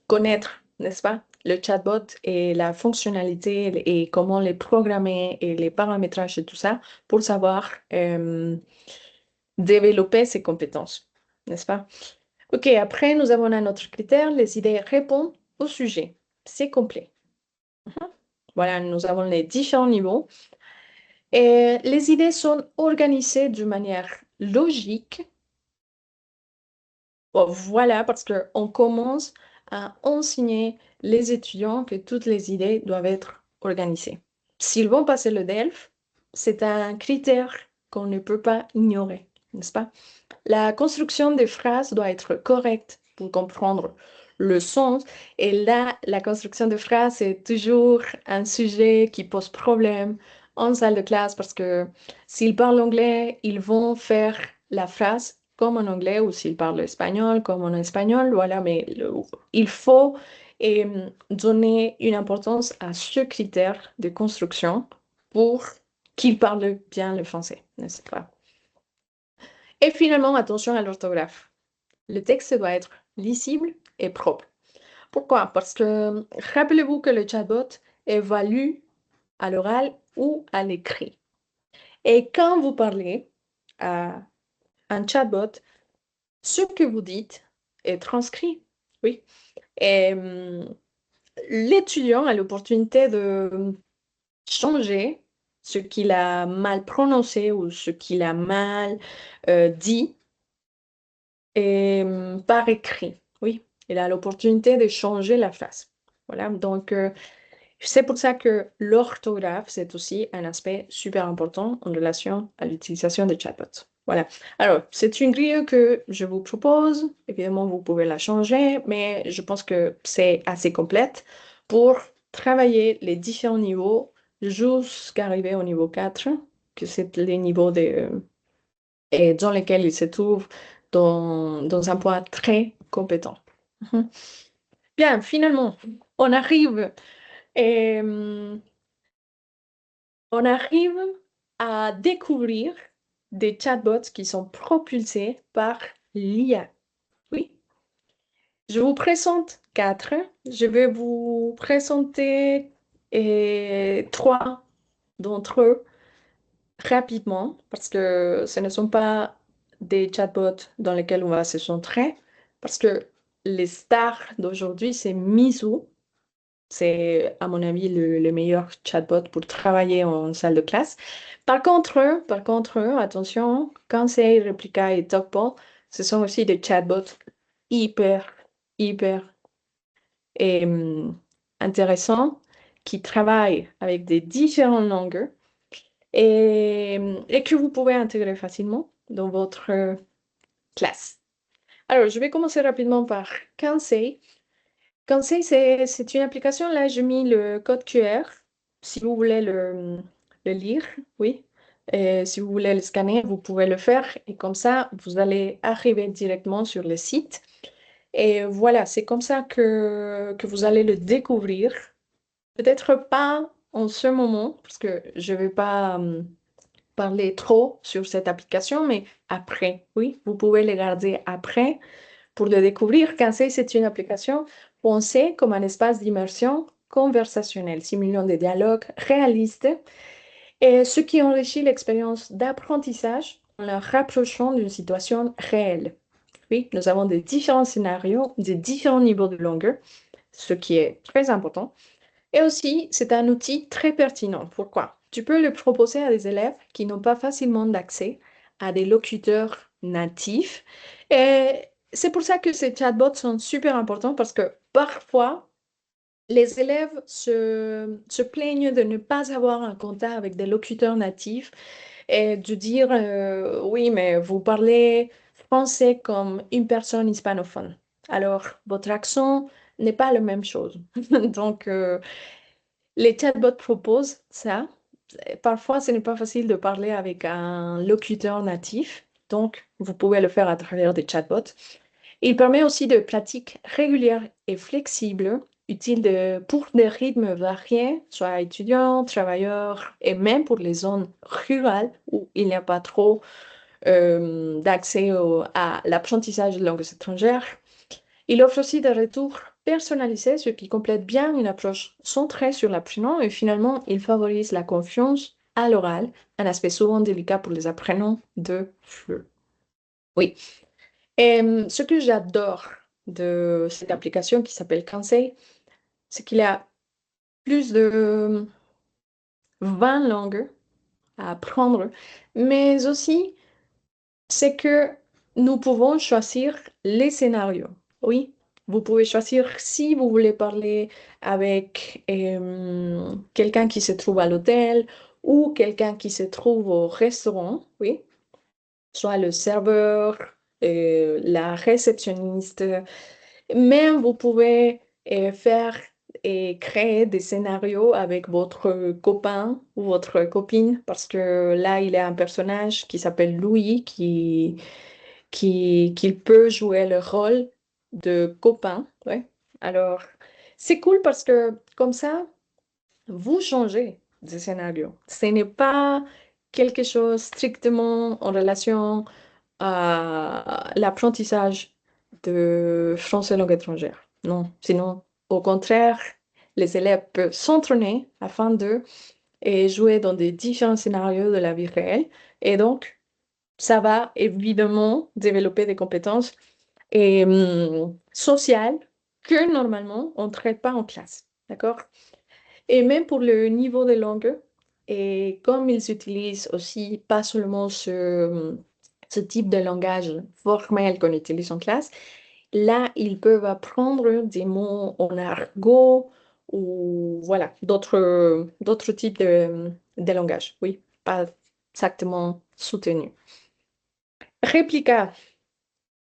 connaître, n'est-ce pas, le chatbot et la fonctionnalité et comment les programmer et les paramétrages et tout ça pour savoir développer ses compétences, n'est-ce pas? Ok, après, nous avons un autre critère, les idées répondent au sujet. C'est complet. Voilà, nous avons les différents niveaux. Et les idées sont organisées d'une manière logique. Bon, voilà, parce qu'on commence à enseigner les étudiants que toutes les idées doivent être organisées. S'ils vont passer le DELF, c'est un critère qu'on ne peut pas ignorer, n'est-ce pas? La construction des phrases doit être correcte pour comprendre le sens. Et là, la construction de phrases est toujours un sujet qui pose problème en salle de classe parce que s'ils parlent anglais, ils vont faire la phrase comme en anglais ou s'ils parlent espagnol comme en espagnol. Voilà, mais il faut donner une importance à ce critère de construction pour qu'ils parlent bien le français, n'est-ce pas? Et finalement, attention à l'orthographe. Le texte doit être lisible et propre. Pourquoi? Parce que rappelez-vous que le chatbot évalue à l'oral ou à l'écrit. Et quand vous parlez à un chatbot, ce que vous dites est transcrit. Oui. Et l'étudiant a l'opportunité de changer ce qu'il a mal prononcé ou ce qu'il a mal dit et par écrit. Oui, il a l'opportunité de changer la phrase. Voilà, donc c'est pour ça que l'orthographe, c'est aussi un aspect super important en relation à l'utilisation des chatbots. Voilà. Alors, c'est une grille que je vous propose. Évidemment, vous pouvez la changer, mais je pense que c'est assez complète pour travailler les différents niveaux jusqu'à arriver au niveau 4, que c'est les niveaux et dans lesquels il se trouve dans un point très compétent. Bien, finalement, on arrive, euh, on arrive à découvrir des chatbots qui sont propulsés par l'IA. Oui. Je vous présente 4. Je vais vous présenter 3 d'entre eux rapidement parce que ce ne sont pas des chatbots dans lesquels on va se centrer parce que les stars d'aujourd'hui, c'est Mizu. C'est, à mon avis, le meilleur chatbot pour travailler en salle de classe. Par contre, attention, Conseil, Replica et Talkbot, ce sont aussi des chatbots hyper, hyper intéressants qui travaillent avec des différentes langues et que vous pouvez intégrer facilement dans votre classe. Alors, je vais commencer rapidement par Conseil. Conseil, c'est une application. Là, j'ai mis le code QR. Si vous voulez le lire, oui. Et si vous voulez le scanner, vous pouvez le faire. Et comme ça, vous allez arriver directement sur le site. Et voilà, c'est comme ça que vous allez le découvrir. Peut-être pas en ce moment, parce que je ne vais pas parler trop sur cette application, mais après, oui, vous pouvez le garder après pour le découvrir. Conseil, c'est une application pensée comme un espace d'immersion conversationnelle, simulant des dialogues réalistes et ce qui enrichit l'expérience d'apprentissage en la rapprochant d'une situation réelle. Oui, nous avons des différents scénarios, des différents niveaux de longueur, ce qui est très important. Et aussi, c'est un outil très pertinent. Pourquoi? Tu peux le proposer à des élèves qui n'ont pas facilement d'accès à des locuteurs natifs. Et c'est pour ça que ces chatbots sont super importants parce que parfois, les élèves se plaignent de ne pas avoir un contact avec des locuteurs natifs et de dire oui, mais vous parlez français comme une personne hispanophone. Alors, votre accent n'est pas la même chose. Donc, les chatbots proposent ça. Parfois, ce n'est pas facile de parler avec un locuteur natif. Donc, vous pouvez le faire à travers des chatbots. Il permet aussi de pratiques régulières et flexibles, utiles pour des rythmes variés, soit étudiants, travailleurs, et même pour les zones rurales où il n'y a pas trop d'accès à l'apprentissage de langues étrangères. Il offre aussi des retours personnalisés, ce qui complète bien une approche centrée sur l'apprenant et finalement, il favorise la confiance à l'oral, un aspect souvent délicat pour les apprenants de FLE. Oui. Et ce que j'adore de cette application qui s'appelle Kansei, c'est qu'il y a plus de 20 langues à apprendre, mais aussi c'est que nous pouvons choisir les scénarios. Oui, vous pouvez choisir si vous voulez parler avec quelqu'un qui se trouve à l'hôtel ou quelqu'un qui se trouve au restaurant, oui, soit le serveur, la réceptionniste. Même vous pouvez faire et créer des scénarios avec votre copain ou votre copine, parce que là, il y a un personnage qui s'appelle Louis qui peut jouer le rôle de copain. Ouais. Alors, c'est cool parce que comme ça, vous changez de scénario. Ce n'est pas quelque chose strictement en relation à l'apprentissage de français langue étrangère. Non, sinon, au contraire, les élèves peuvent s'entraîner afin de jouer dans des différents scénarios de la vie réelle. Et donc, ça va évidemment développer des compétences sociales que normalement, on ne traite pas en classe. D'accord? Et même pour le niveau de langue, et comme ils utilisent aussi pas seulement ce type de langage formel qu'on utilise en classe, là, ils peuvent apprendre des mots en argot ou voilà, d'autres types de langage. Oui, pas exactement soutenus. Replica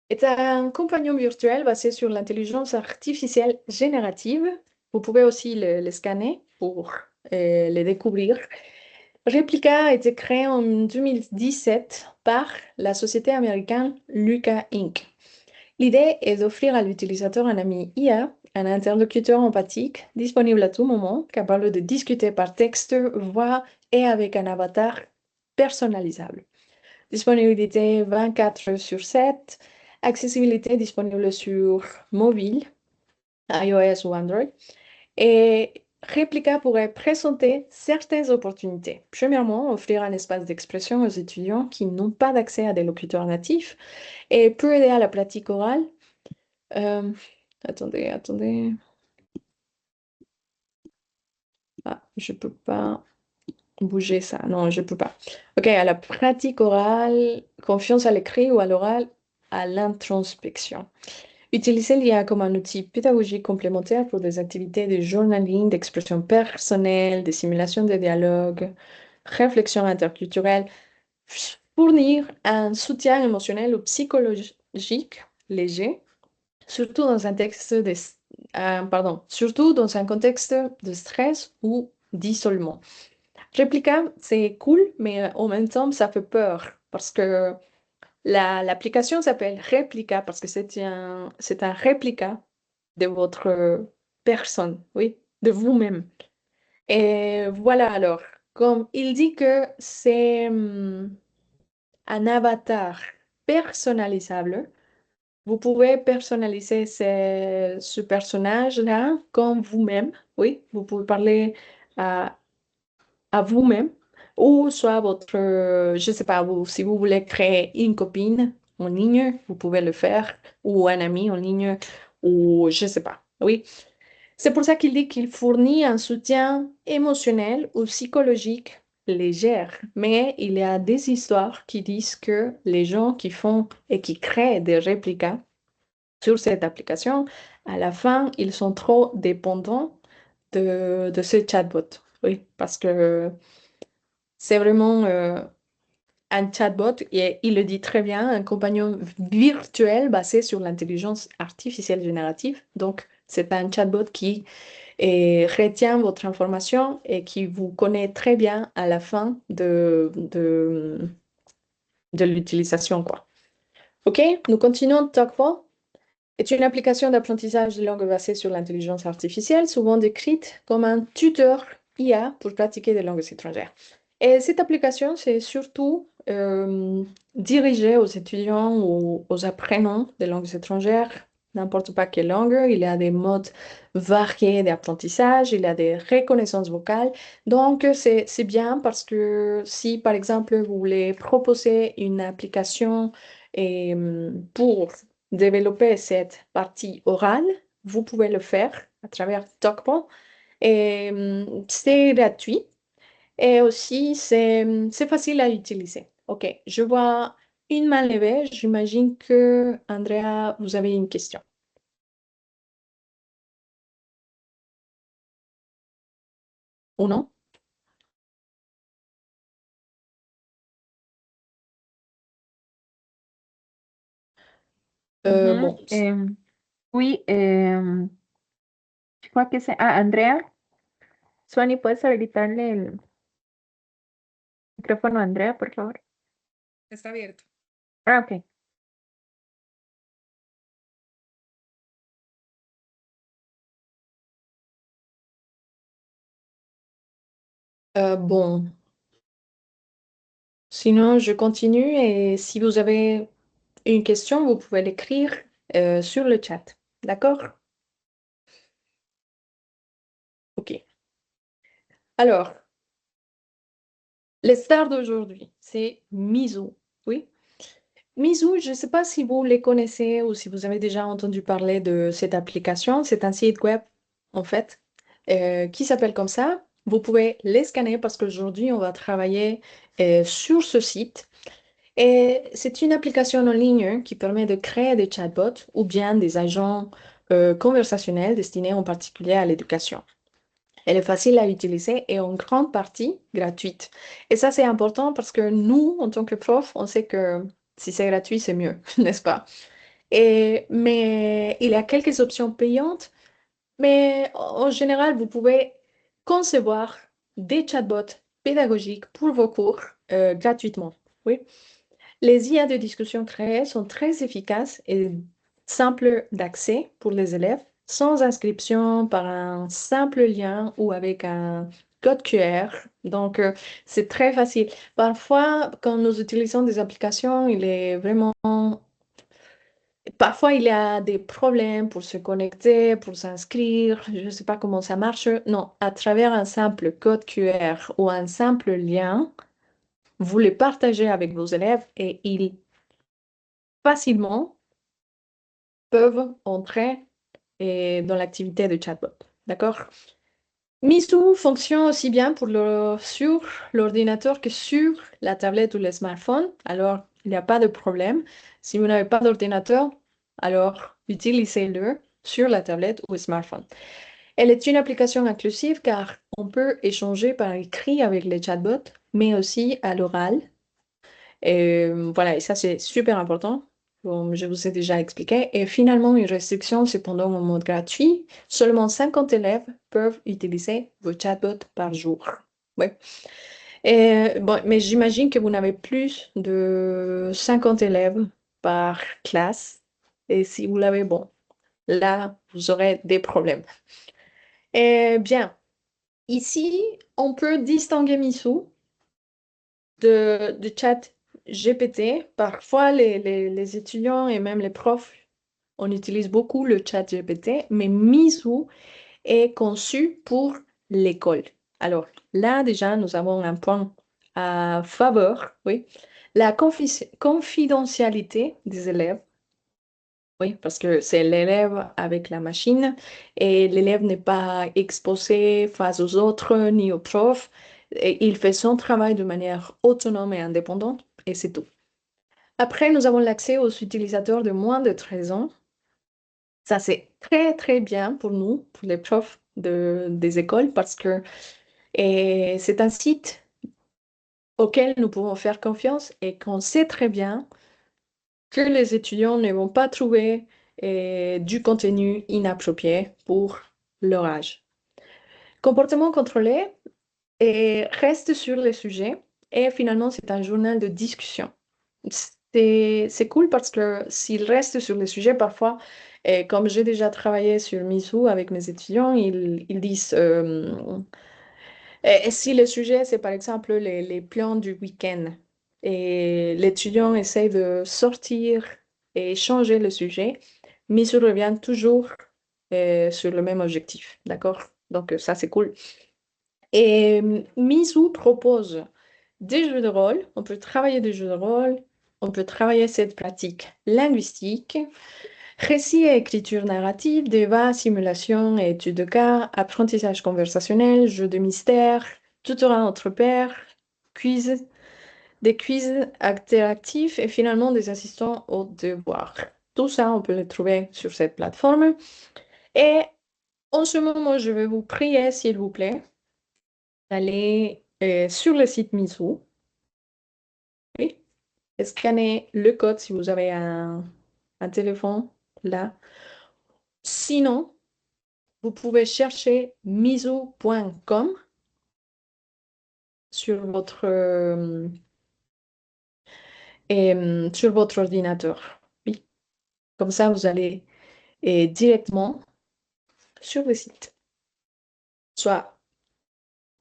est un compagnon virtuel basé sur l'intelligence artificielle générative. Vous pouvez aussi le scanner pour le découvrir. Replica a été créé en 2017 par la société américaine Luca Inc. L'idée est d'offrir à l'utilisateur un ami IA, un interlocuteur empathique, disponible à tout moment, capable de discuter par texte, voix et avec un avatar personnalisable. Disponibilité 24 sur 7, accessibilité disponible sur mobile, iOS ou Android. Et Replica pourrait présenter certaines opportunités. Premièrement, offrir un espace d'expression aux étudiants qui n'ont pas d'accès à des locuteurs natifs et peut aider à la pratique orale. Attendez. Ah, je peux pas bouger ça. Non, je peux pas. Ok, à la pratique orale, confiance à l'écrit ou à l'oral, à l'introspection. Utiliser l'IA comme un outil pédagogique complémentaire pour des activités de journaling, d'expression personnelle, de simulation de dialogue, réflexion interculturelle, fournir un soutien émotionnel ou psychologique léger, surtout dans surtout dans un contexte de stress ou d'isolement. Replica, c'est cool, mais en même temps, ça fait peur parce que l'application s'appelle Replica parce que c'est un réplica de votre personne, oui, de vous-même. Et voilà alors, comme il dit que c'est un avatar personnalisable, vous pouvez personnaliser ce personnage-là comme vous-même, oui, vous pouvez parler à vous-même, ou soit je sais pas, si vous voulez créer une copine en ligne, vous pouvez le faire, ou un ami en ligne, ou je sais pas, oui. C'est pour ça qu'il dit qu'il fournit un soutien émotionnel ou psychologique léger, mais il y a des histoires qui disent que les gens qui font et qui créent des réplicas sur cette application, à la fin, ils sont trop dépendants de ce chatbot. Oui, parce que c'est vraiment un chatbot, et il le dit très bien, un compagnon virtuel basé sur l'intelligence artificielle générative. Donc, c'est un chatbot qui retient votre information et qui vous connaît très bien à la fin de l'utilisation, quoi. OK, nous continuons. TalkPod est une application d'apprentissage de langue basée sur l'intelligence artificielle, souvent décrite comme un tuteur IA pour pratiquer des langues étrangères. Et cette application, c'est surtout dirigée aux étudiants ou aux apprenants des langues étrangères, n'importe pas quelle langue. Il y a des modes variés d'apprentissage, il y a des reconnaissances vocales. Donc, c'est bien parce que si, par exemple, vous voulez proposer une application pour développer cette partie orale, vous pouvez le faire à travers TalkPod. Et c'est gratuit. Et aussi, c'est facile à utiliser. OK, je vois une main levée. J'imagine que, Andrea, vous avez une question. Ou non? Bon, Oui, je crois que c'est... Ah, Andrea. Suani, ¿puedes habilitarle el micrófono a Andrea, por favor? Está abierto. Ah, ok. bon. Sinon, je continue et si vous avez une question, vous pouvez l'écrire sur le chat. D'accord? OK. Alors, les stars d'aujourd'hui, c'est Mizu. Oui. Mizu, je ne sais pas si vous les connaissez ou si vous avez déjà entendu parler de cette application. C'est un site web, en fait, qui s'appelle comme ça. Vous pouvez les scanner parce qu'aujourd'hui, on va travailler sur ce site. Et c'est une application en ligne qui permet de créer des chatbots ou bien des agents conversationnels destinés en particulier à l'éducation. Elle est facile à utiliser et en grande partie gratuite. Et ça, c'est important parce que nous, en tant que prof, on sait que si c'est gratuit, c'est mieux, n'est-ce pas? Mais il y a quelques options payantes, mais en général, vous pouvez concevoir des chatbots pédagogiques pour vos cours gratuitement. Oui. Les IA de discussion créées sont très efficaces et simples d'accès pour les élèves, sans inscription par un simple lien ou avec un code QR. Donc, c'est très facile. Parfois, quand nous utilisons des applications, Parfois, il y a des problèmes pour se connecter, pour s'inscrire. Je ne sais pas comment ça marche. Non, à travers un simple code QR ou un simple lien, vous les partagez avec vos élèves et ils facilement peuvent entrer dans l'activité de chatbot. D'accord? Misu fonctionne aussi bien sur l'ordinateur que sur la tablette ou le smartphone. Alors, il n'y a pas de problème. Si vous n'avez pas d'ordinateur, alors utilisez-le sur la tablette ou le smartphone. Elle est une application inclusive car on peut échanger par écrit avec les chatbots, mais aussi à l'oral. Et voilà, et ça c'est super important, comme je vous ai déjà expliqué. Et finalement, une restriction, cependant, en mode gratuit, seulement 50 élèves peuvent utiliser vos chatbots par jour. Ouais. Et, bon, mais j'imagine que vous n'avez plus de 50 élèves par classe. Et si vous l'avez, bon, là, vous aurez des problèmes. Et bien, ici, on peut distinguer Misu de chat GPT. Parfois, les étudiants et même les profs, on utilise beaucoup le chat GPT, mais Mizu est conçu pour l'école. Alors là, déjà, nous avons un point à faveur, oui, la confidentialité des élèves. Oui, parce que c'est l'élève avec la machine et l'élève n'est pas exposé face aux autres ni aux profs. Et il fait son travail de manière autonome et indépendante et c'est tout. Après, nous avons l'accès aux utilisateurs de moins de 13 ans. Ça, c'est très, très bien pour nous, pour les profs des écoles, parce que c'est un site auquel nous pouvons faire confiance et qu'on sait très bien que les étudiants ne vont pas trouver du contenu inapproprié pour leur âge. Comportement contrôlé reste sur le sujet et finalement c'est un journal de discussion. c'est cool parce que s'il reste sur le sujet, parfois, et comme j'ai déjà travaillé sur Misu avec mes étudiants, ils disent et si le sujet, c'est par exemple les plans du week-end et l'étudiant essaie de sortir et changer le sujet, Misu revient toujours sur le même objectif, d'accord? Donc ça, c'est cool. Et Misu propose des jeux de rôle, on peut travailler des jeux de rôle, on peut travailler cette pratique linguistique, récit et écriture narrative, débat, simulation et études de cas, apprentissage conversationnel, jeux de mystère, tutorat entre pairs, quiz, des quiz interactifs et finalement des assistants aux devoirs. Tout ça, on peut le trouver sur cette plateforme. Et en ce moment, je vais vous prier, s'il vous plaît, d'aller sur le site Misu. Oui. Scannez le code si vous avez un téléphone là. Sinon, vous pouvez chercher miso.com sur sur votre ordinateur. Oui. Comme ça, vous allez directement sur le site. Soit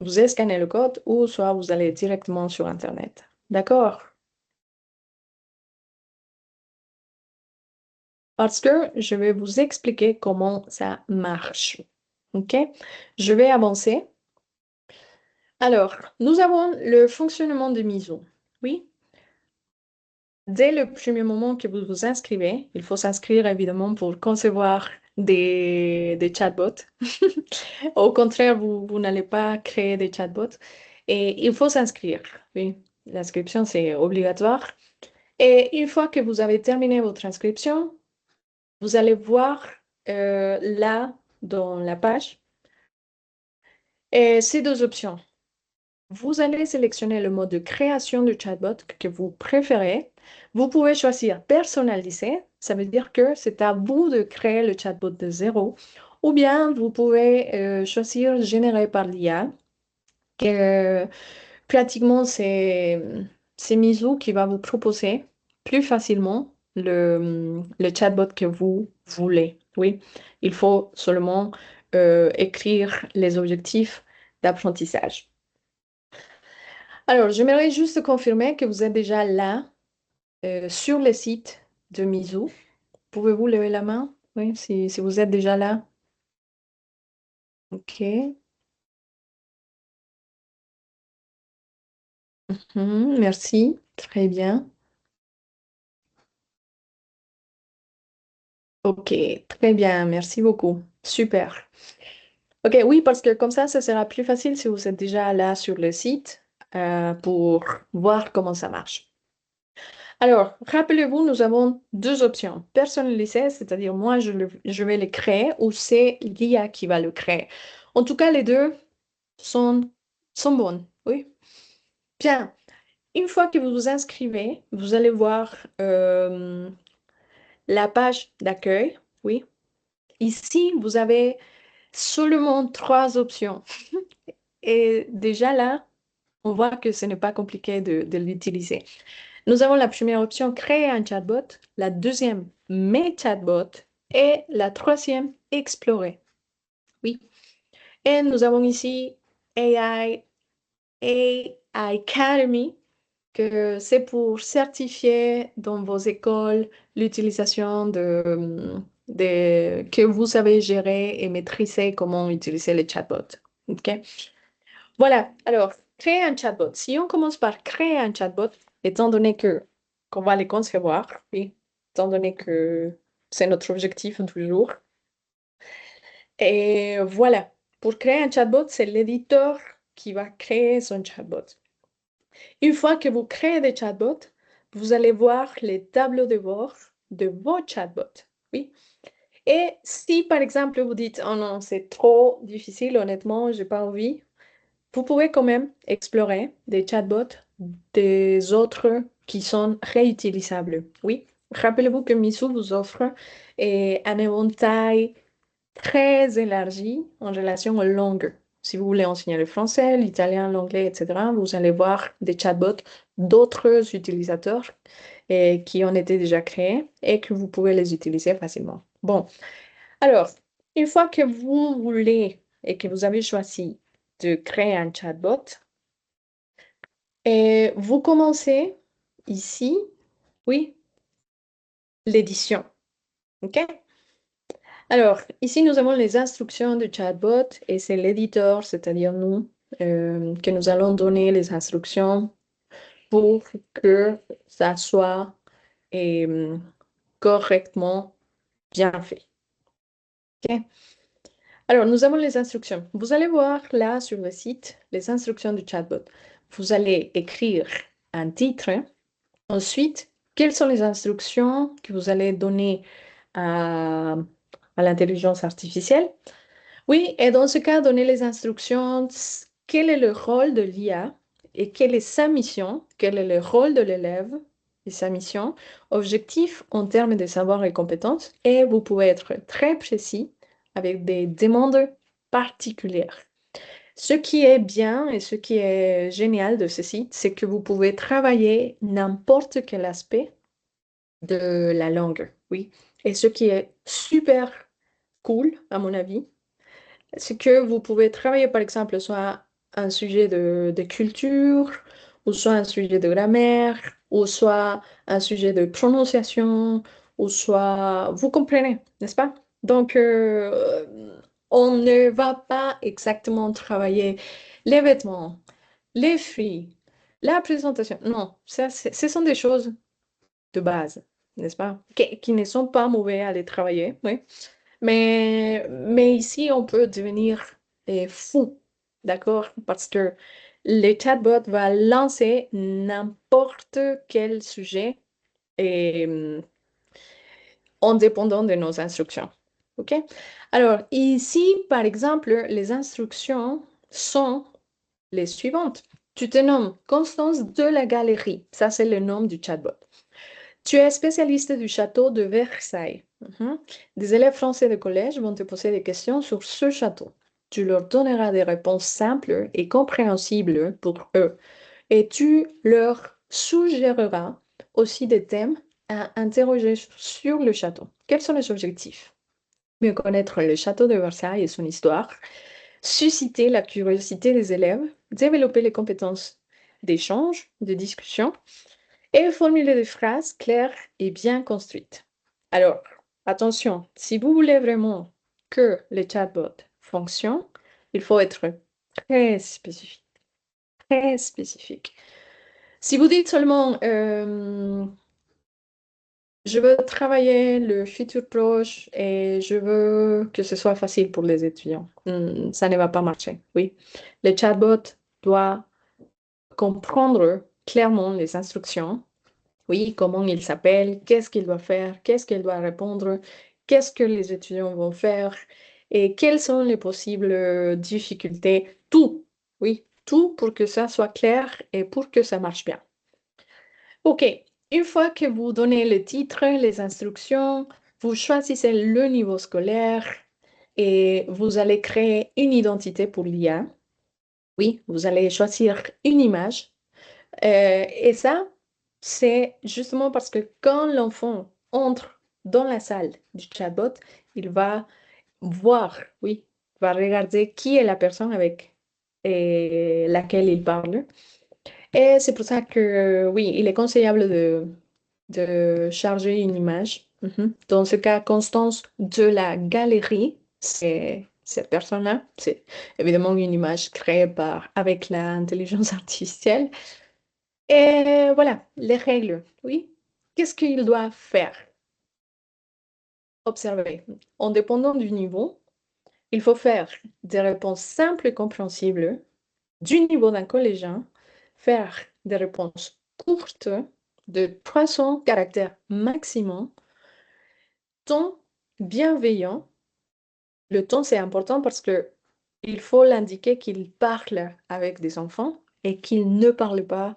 vous scannez le code ou soit vous allez directement sur Internet. D'accord? Parce que je vais vous expliquer comment ça marche. OK? Je vais avancer. Alors, nous avons le fonctionnement de Miso. Oui. Dès le premier moment que vous vous inscrivez, il faut s'inscrire évidemment pour concevoir des chatbots. Au contraire, vous n'allez pas créer des chatbots. Et il faut s'inscrire. Oui, l'inscription, c'est obligatoire. Et une fois que vous avez terminé votre inscription, vous allez voir là, dans la page, ces deux options. Vous allez sélectionner le mode de création de chatbot que vous préférez. Vous pouvez choisir personnaliser, ça veut dire que c'est à vous de créer le chatbot de zéro. Ou bien vous pouvez choisir généré par l'IA, que pratiquement c'est Mizu qui va vous proposer plus facilement le chatbot que vous voulez. Oui, il faut seulement écrire les objectifs d'apprentissage. Alors, j'aimerais juste confirmer que vous êtes déjà là, sur le site de Mizu. Pouvez-vous lever la main? Oui, si vous êtes déjà là. OK. Merci. Très bien. OK, très bien. Merci beaucoup. Super. OK, oui, parce que comme ça sera plus facile si vous êtes déjà là sur le site, pour voir comment ça marche. Alors, rappelez-vous, nous avons deux options. Personnaliser, c'est-à-dire moi, je vais le créer ou c'est l'IA qui va le créer. En tout cas, les deux sont bonnes. Oui. Bien. Une fois que vous vous inscrivez, vous allez voir la page d'accueil. Oui. Ici, vous avez seulement trois options. Et déjà là, on voit que ce n'est pas compliqué de l'utiliser. Nous avons la première option, créer un chatbot. La deuxième, mes chatbots. Et la troisième, explorer. Oui. Et nous avons ici AI Academy, que c'est pour certifier dans vos écoles l'utilisation que vous savez gérer et maîtriser comment utiliser les chatbots. OK? Voilà. Alors, créer un chatbot. Si on commence par créer un chatbot, étant donné qu'on va les concevoir, oui, étant donné que c'est notre objectif toujours. Et voilà. Pour créer un chatbot, c'est l'éditeur qui va créer son chatbot. Une fois que vous créez des chatbots, vous allez voir les tableaux de bord de vos chatbots. Oui. Et si, par exemple, vous dites, oh non, c'est trop difficile, honnêtement, j'ai pas envie, vous pouvez quand même explorer des chatbots des autres qui sont réutilisables. Oui. Rappelez-vous que Misu vous offre un éventail très élargi en relation aux langues. Si vous voulez enseigner le français, l'italien, l'anglais, etc., vous allez voir des chatbots d'autres utilisateurs et qui ont été déjà créés et que vous pouvez les utiliser facilement. Bon, alors, une fois que vous voulez et que vous avez choisi de créer un chatbot, et vous commencez ici, oui, l'édition. OK? Alors, ici, nous avons les instructions du chatbot et c'est l'éditeur, c'est-à-dire nous, que nous allons donner les instructions pour que ça soit correctement bien fait. OK? Alors, nous avons les instructions. Vous allez voir là sur le site les instructions du chatbot. Vous allez écrire un titre. Ensuite, quelles sont les instructions que vous allez donner à l'intelligence artificielle? Oui, et dans ce cas, donner les instructions, quel est le rôle de l'IA et quelle est sa mission, quel est le rôle de l'élève et sa mission, objectif en termes de savoir et compétences, et vous pouvez être très précis avec des demandes particulières. Ce qui est bien et ce qui est génial de ce site, c'est que vous pouvez travailler n'importe quel aspect de la langue, oui. Et ce qui est super cool, à mon avis, c'est que vous pouvez travailler, par exemple, soit un sujet de culture, ou soit un sujet de grammaire, ou soit un sujet de prononciation, ou soit... Vous comprenez, n'est-ce pas? Donc, on ne va pas exactement travailler les vêtements, les fruits, la présentation. Non, ça, ce sont des choses de base, n'est-ce pas? Qui ne sont pas mauvais à les travailler, oui. Mais ici, on peut devenir fou, d'accord? Parce que le chatbot va lancer n'importe quel sujet et, en dépendant de nos instructions. OK? Alors, ici, par exemple, les instructions sont les suivantes. Tu te nommes Constance de la Galerie. Ça, c'est le nom du chatbot. Tu es spécialiste du château de Versailles. Des élèves français de collège vont te poser des questions sur ce château. Tu leur donneras des réponses simples et compréhensibles pour eux. Et tu leur suggéreras aussi des thèmes à interroger sur le château. Quels sont les objectifs? Mieux connaître le château de Versailles et son histoire, susciter la curiosité des élèves, développer les compétences d'échange, de discussion, et formuler des phrases claires et bien construites. Alors, attention, si vous voulez vraiment que le chatbot fonctionne, il faut être très spécifique. Très spécifique. Si vous dites seulement je veux travailler le futur proche et je veux que ce soit facile pour les étudiants, ça ne va pas marcher. Oui, le chatbot doit comprendre clairement les instructions. Oui, comment il s'appelle, qu'est-ce qu'il doit faire, qu'est-ce qu'il doit répondre, qu'est-ce que les étudiants vont faire et quelles sont les possibles difficultés. Tout, oui, tout pour que ça soit clair et pour que ça marche bien. OK, une fois que vous donnez le titre, les instructions, vous choisissez le niveau scolaire et vous allez créer une identité pour l'IA. Oui, vous allez choisir une image. Et ça, c'est justement parce que quand l'enfant entre dans la salle du chatbot, il va voir, oui, va regarder qui est la personne avec laquelle il parle. Et c'est pour ça que, oui, il est conseillable de charger une image. Dans ce cas, Constance de la Galerie, c'est cette personne-là. C'est évidemment une image créée avec l'intelligence artificielle. Et voilà, les règles, oui. Qu'est-ce qu'il doit faire? Observer. En dépendant du niveau, il faut faire des réponses simples et compréhensibles du niveau d'un collégien, faire des réponses courtes de 300 caractères maximum, ton bienveillant. Le ton, c'est important parce que il faut l'indiquer qu'il parle avec des enfants et qu'il ne parle pas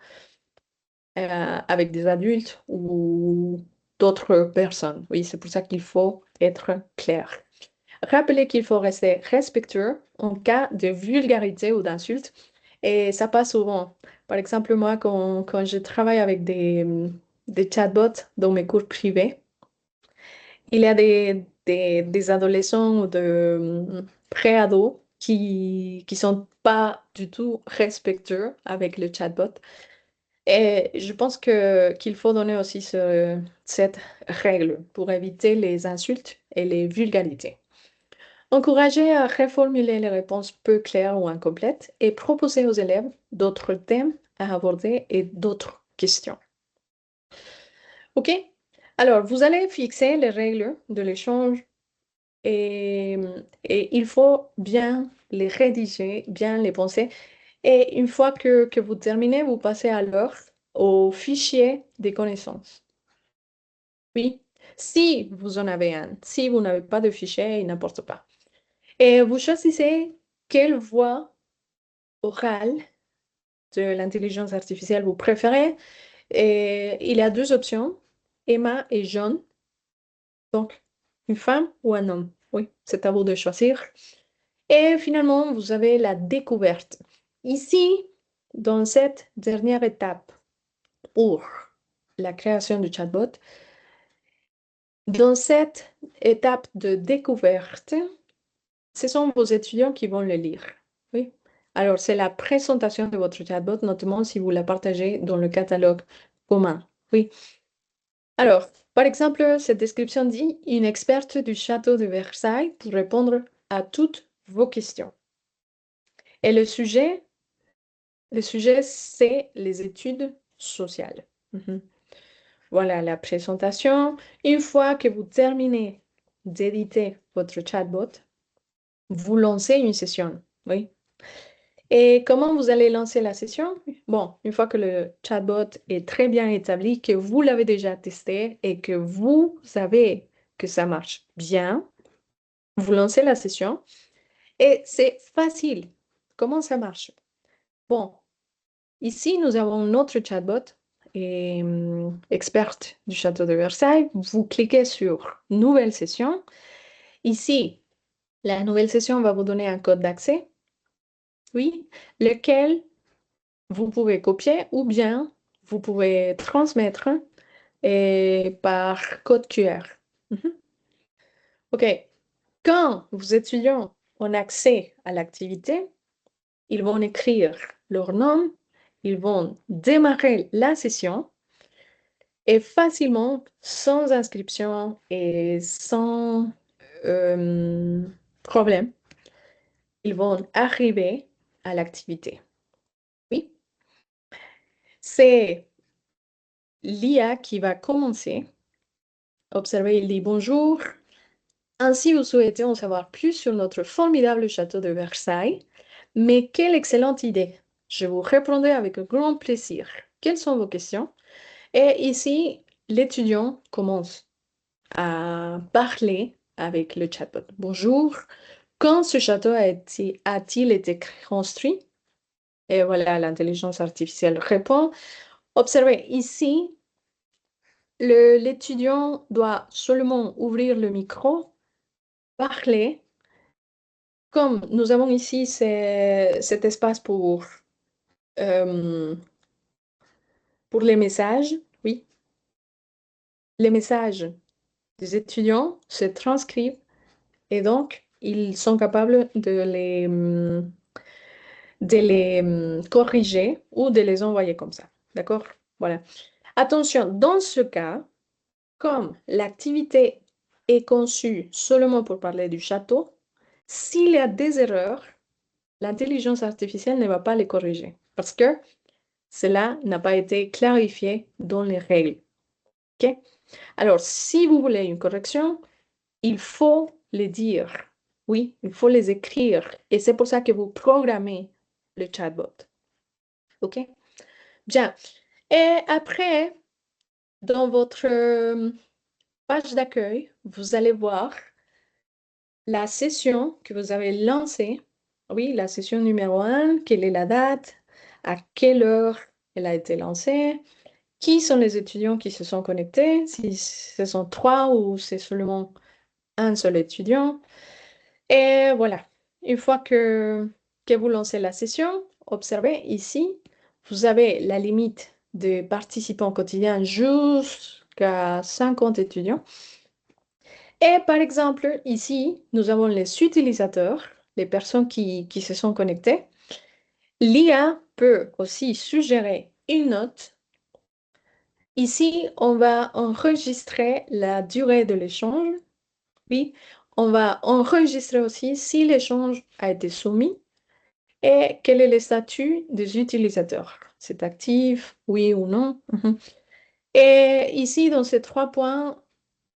avec des adultes ou d'autres personnes. Oui, c'est pour ça qu'il faut être clair. Rappelez qu'il faut rester respectueux en cas de vulgarité ou d'insulte. Et ça passe souvent. Par exemple, moi, quand je travaille avec des chatbots dans mes cours privés. Il y a des adolescents ou de pré-ados qui sont pas du tout respectueux avec le chatbot. Et je pense qu'il faut donner aussi cette règle pour éviter les insultes et les vulgarités. Encourager à reformuler les réponses peu claires ou incomplètes et proposer aux élèves d'autres thèmes à aborder et d'autres questions. OK? Alors, vous allez fixer les règles de l'échange et, et il faut bien les rédiger, bien les penser. Et une fois que vous terminez, vous passez alors au fichier des connaissances. Oui, si vous en avez un. Si vous n'avez pas de fichier, il n'importe pas. Et vous choisissez quelle voix orale de l'intelligence artificielle vous préférez. Et il y a deux options, Emma et John. Donc, une femme ou un homme. Oui, c'est à vous de choisir. Et finalement, vous avez la découverte. Ici, dans cette dernière étape pour la création du chatbot, dans cette étape de découverte, ce sont vos étudiants qui vont le lire. Oui. Alors, c'est la présentation de votre chatbot, notamment si vous la partagez dans le catalogue commun. Oui. Alors, par exemple, cette description dit une experte du château de Versailles pour répondre à toutes vos questions. Et le sujet, c'est les études sociales. Voilà la présentation. Une fois que vous terminez d'éditer votre chatbot, vous lancez une session. Oui. Et comment vous allez lancer la session? Bon, une fois que le chatbot est très bien établi, que vous l'avez déjà testé et que vous savez que ça marche bien, vous lancez la session et c'est facile. Comment ça marche? Bon, ici, nous avons notre chatbot et experte du château de Versailles. Vous cliquez sur Nouvelle session. Ici, la nouvelle session va vous donner un code d'accès. Oui, lequel vous pouvez copier ou bien vous pouvez transmettre par code QR. OK. Quand vos étudiants ont accès à l'activité, ils vont écrire leur nom, ils vont démarrer la session et facilement, sans inscription et sans problème, ils vont arriver à l'activité. Oui. C'est l'IA qui va commencer. Observez, il dit bonjour. Ainsi, vous souhaitez en savoir plus sur notre formidable château de Versailles. Mais quelle excellente idée! Je vous répondrai avec grand plaisir. Quelles sont vos questions? Et ici, l'étudiant commence à parler avec le chatbot. Bonjour, quand ce château a-t-il été construit? Et voilà, l'intelligence artificielle répond. Observez, ici, l'étudiant doit seulement ouvrir le micro, parler. Comme nous avons ici cet espace pour les messages, oui, les messages des étudiants se transcrivent et donc ils sont capables de les corriger ou de les envoyer comme ça. D'accord? Voilà. Attention, dans ce cas, comme l'activité est conçue seulement pour parler du château, s'il y a des erreurs, l'intelligence artificielle ne va pas les corriger parce que cela n'a pas été clarifié dans les règles. OK? Alors, si vous voulez une correction, il faut les dire. Oui, il faut les écrire. Et c'est pour ça que vous programmez le chatbot. OK? Bien. Et après, dans votre page d'accueil, vous allez voir la session que vous avez lancée. Oui, la session numéro 1, quelle est la date, à quelle heure elle a été lancée, qui sont les étudiants qui se sont connectés, si ce sont 3 ou c'est seulement un seul étudiant. Et voilà, une fois que vous lancez la session, observez ici, vous avez la limite de participants quotidiens jusqu'à 50 étudiants. Et par exemple, ici, nous avons les utilisateurs, les personnes qui se sont connectées. L'IA peut aussi suggérer une note. Ici, on va enregistrer la durée de l'échange. Oui, on va enregistrer aussi si l'échange a été soumis et quel est le statut des utilisateurs. C'est actif, oui ou non. Et ici, dans ces 3 points,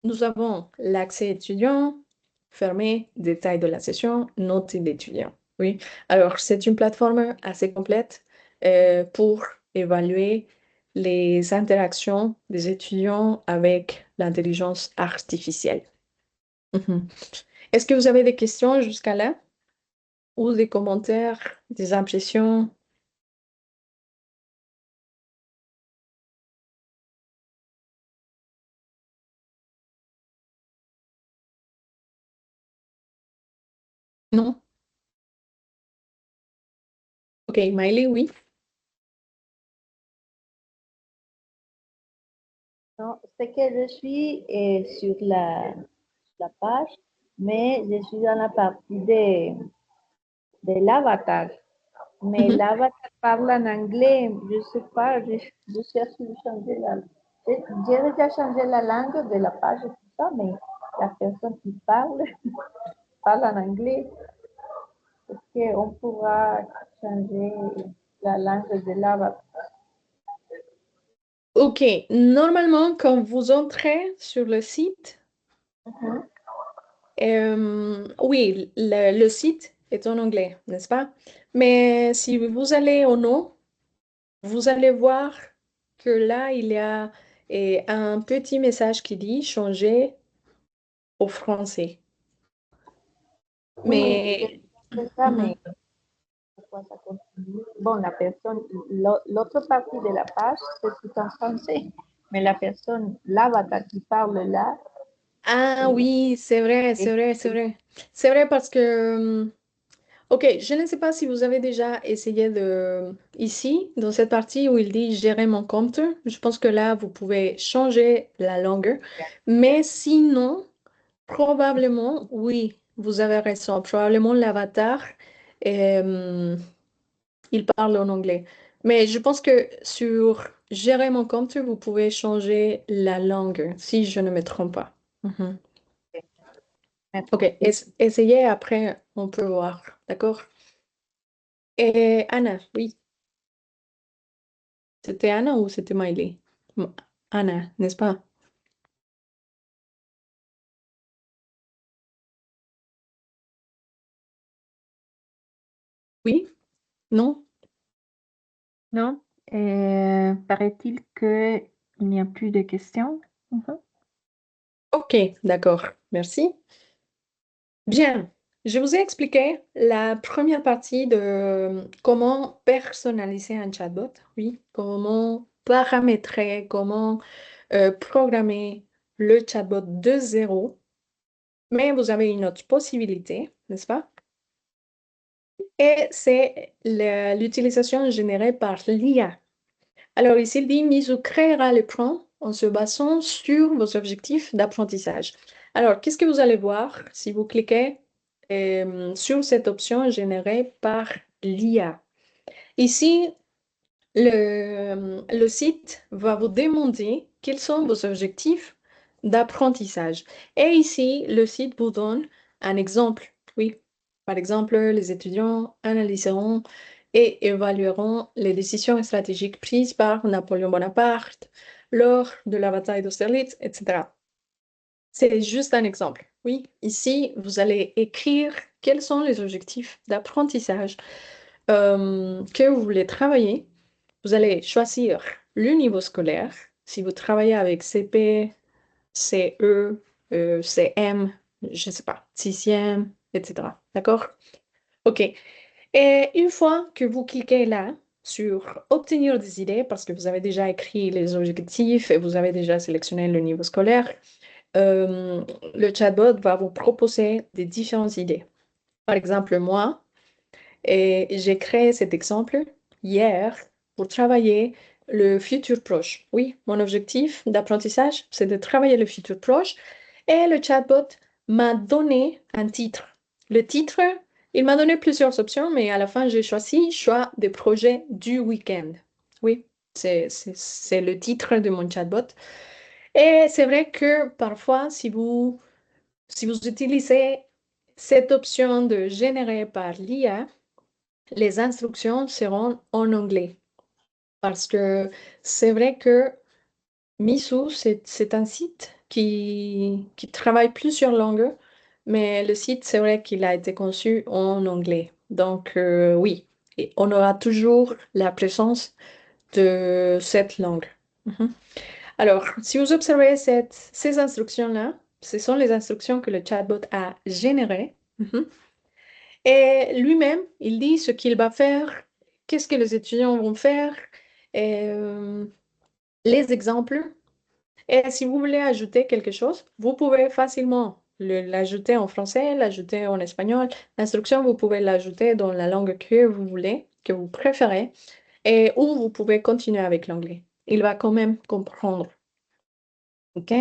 nous avons l'accès étudiant, fermé, détail de la session, notes d'étudiant. Oui, alors c'est une plateforme assez complète pour évaluer les interactions des étudiants avec l'intelligence artificielle. Est-ce que vous avez des questions jusqu'à là? Ou des commentaires, des impressions? Non? Ok, Miley, oui. Non, c'est que je suis sur la page, mais je suis dans la partie de l'avatar. Mais Mhm. l'avatar parle en anglais, je ne sais pas, je cherche de changer j'ai déjà changé la langue de la page et tout ça, mais la personne qui parle, parle en anglais. Est-ce qu'on pourra changer la langue de l'avatar? Ok, normalement, quand vous entrez sur le site, oui, le site est en anglais, n'est-ce pas? Mais si vous allez au nom, vous allez voir que là, il y a un petit message qui dit changer au français. Oui, Mais c'est ça, Mhm. mais pourquoi ça continue? Bon, la personne, l'autre partie de la page, c'est tout en français, mais la personne, l'avatar qui parle là, Ah oui, c'est vrai, c'est et vrai, c'est vrai. C'est vrai parce que ok, je ne sais pas si vous avez déjà essayé ici, dans cette partie où il dit gérer mon compte. Je pense que là, vous pouvez changer la langue. Mais sinon, probablement, oui, vous avez raison. Probablement l'avatar, euh, il parle en anglais. Mais je pense que sur gérer mon compte, vous pouvez changer la langue, si je ne me trompe pas. Mhm. Ok, essayez, après, on peut voir. D'accord? Et Anna, oui. C'était Anna ou c'était Miley? Anna, n'est-ce pas? Oui? Non? Non? Paraît-il qu'il n'y a plus de questions? Mhm. Ok, d'accord. Merci. Bien. Je vous ai expliqué la première partie de comment personnaliser un chatbot. Oui, comment paramétrer, comment programmer le chatbot de zéro. Mais vous avez une autre possibilité, n'est-ce pas? Et c'est l'utilisation générée par l'IA. Alors ici, il dit Mizu créera l'écran en se basant sur vos objectifs d'apprentissage. Alors, qu'est-ce que vous allez voir si vous cliquez sur cette option générée par l'IA? Ici, le site va vous demander quels sont vos objectifs d'apprentissage. Et ici, le site vous donne un exemple. Oui, par exemple, les étudiants analyseront et évalueront les décisions stratégiques prises par Napoléon Bonaparte lors de la bataille d'Austerlitz, etc. C'est juste un exemple. Oui, ici, vous allez écrire quels sont les objectifs d'apprentissage que vous voulez travailler. Vous allez choisir le niveau scolaire. Si vous travaillez avec CP, CE, CM, je ne sais pas, sixième, etc. D'accord? OK. Et une fois que vous cliquez là sur obtenir des idées, parce que vous avez déjà écrit les objectifs et vous avez déjà sélectionné le niveau scolaire, le chatbot va vous proposer des différentes idées. Par exemple, moi, j'ai créé cet exemple hier pour travailler le futur proche. Oui, mon objectif d'apprentissage, c'est de travailler le futur proche. Et le chatbot m'a donné un titre. Le titre, il m'a donné plusieurs options, mais à la fin, j'ai choisi choix des projets du week-end. Oui, c'est le titre de mon chatbot. Et c'est vrai que parfois, si vous utilisez cette option de générer par l'IA, les instructions seront en anglais. Parce que c'est vrai que Misu, c'est un site qui travaille plusieurs langues, mais le site, c'est vrai qu'il a été conçu en anglais. Donc, oui, et on aura toujours la présence de cette langue. Mhm. Alors, si vous observez ces instructions-là, ce sont les instructions que le chatbot a générées. Mhm. Et lui-même, il dit ce qu'il va faire, qu'est-ce que les étudiants vont faire, et, les exemples. Et si vous voulez ajouter quelque chose, vous pouvez facilement l'ajouter en français, l'ajouter en espagnol. L'instruction, vous pouvez l'ajouter dans la langue que vous voulez, que vous préférez, et ou vous pouvez continuer avec l'anglais. Il va quand même comprendre. OK?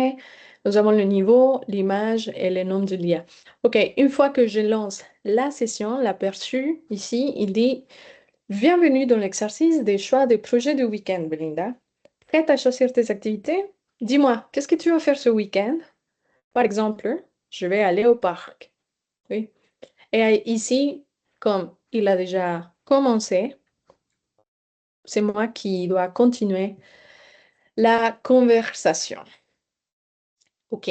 Nous avons le niveau, l'image et le nom de l'IA. OK, une fois que je lance la session, l'aperçu, ici, il dit bienvenue dans l'exercice des choix des projets du week-end, Belinda. Prête à choisir tes activités? Dis-moi, qu'est-ce que tu vas faire ce week-end? Par exemple, je vais aller au parc. Oui. Et ici, comme il a déjà commencé, c'est moi qui dois continuer la conversation. OK.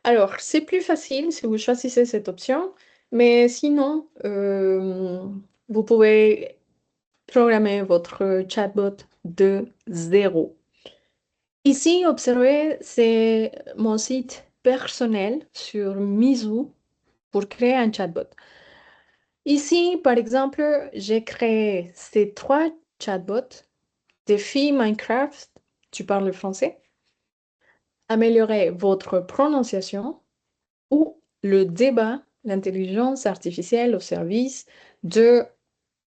Alors, c'est plus facile si vous choisissez cette option, mais sinon, vous pouvez programmer votre chatbot de zéro. Ici, observez, c'est mon site personnel sur Mizu pour créer un chatbot. Ici, par exemple, j'ai créé ces 3 chatbots. Défi Minecraft, tu parles français. Améliorer votre prononciation ou le débat, l'intelligence artificielle au service de...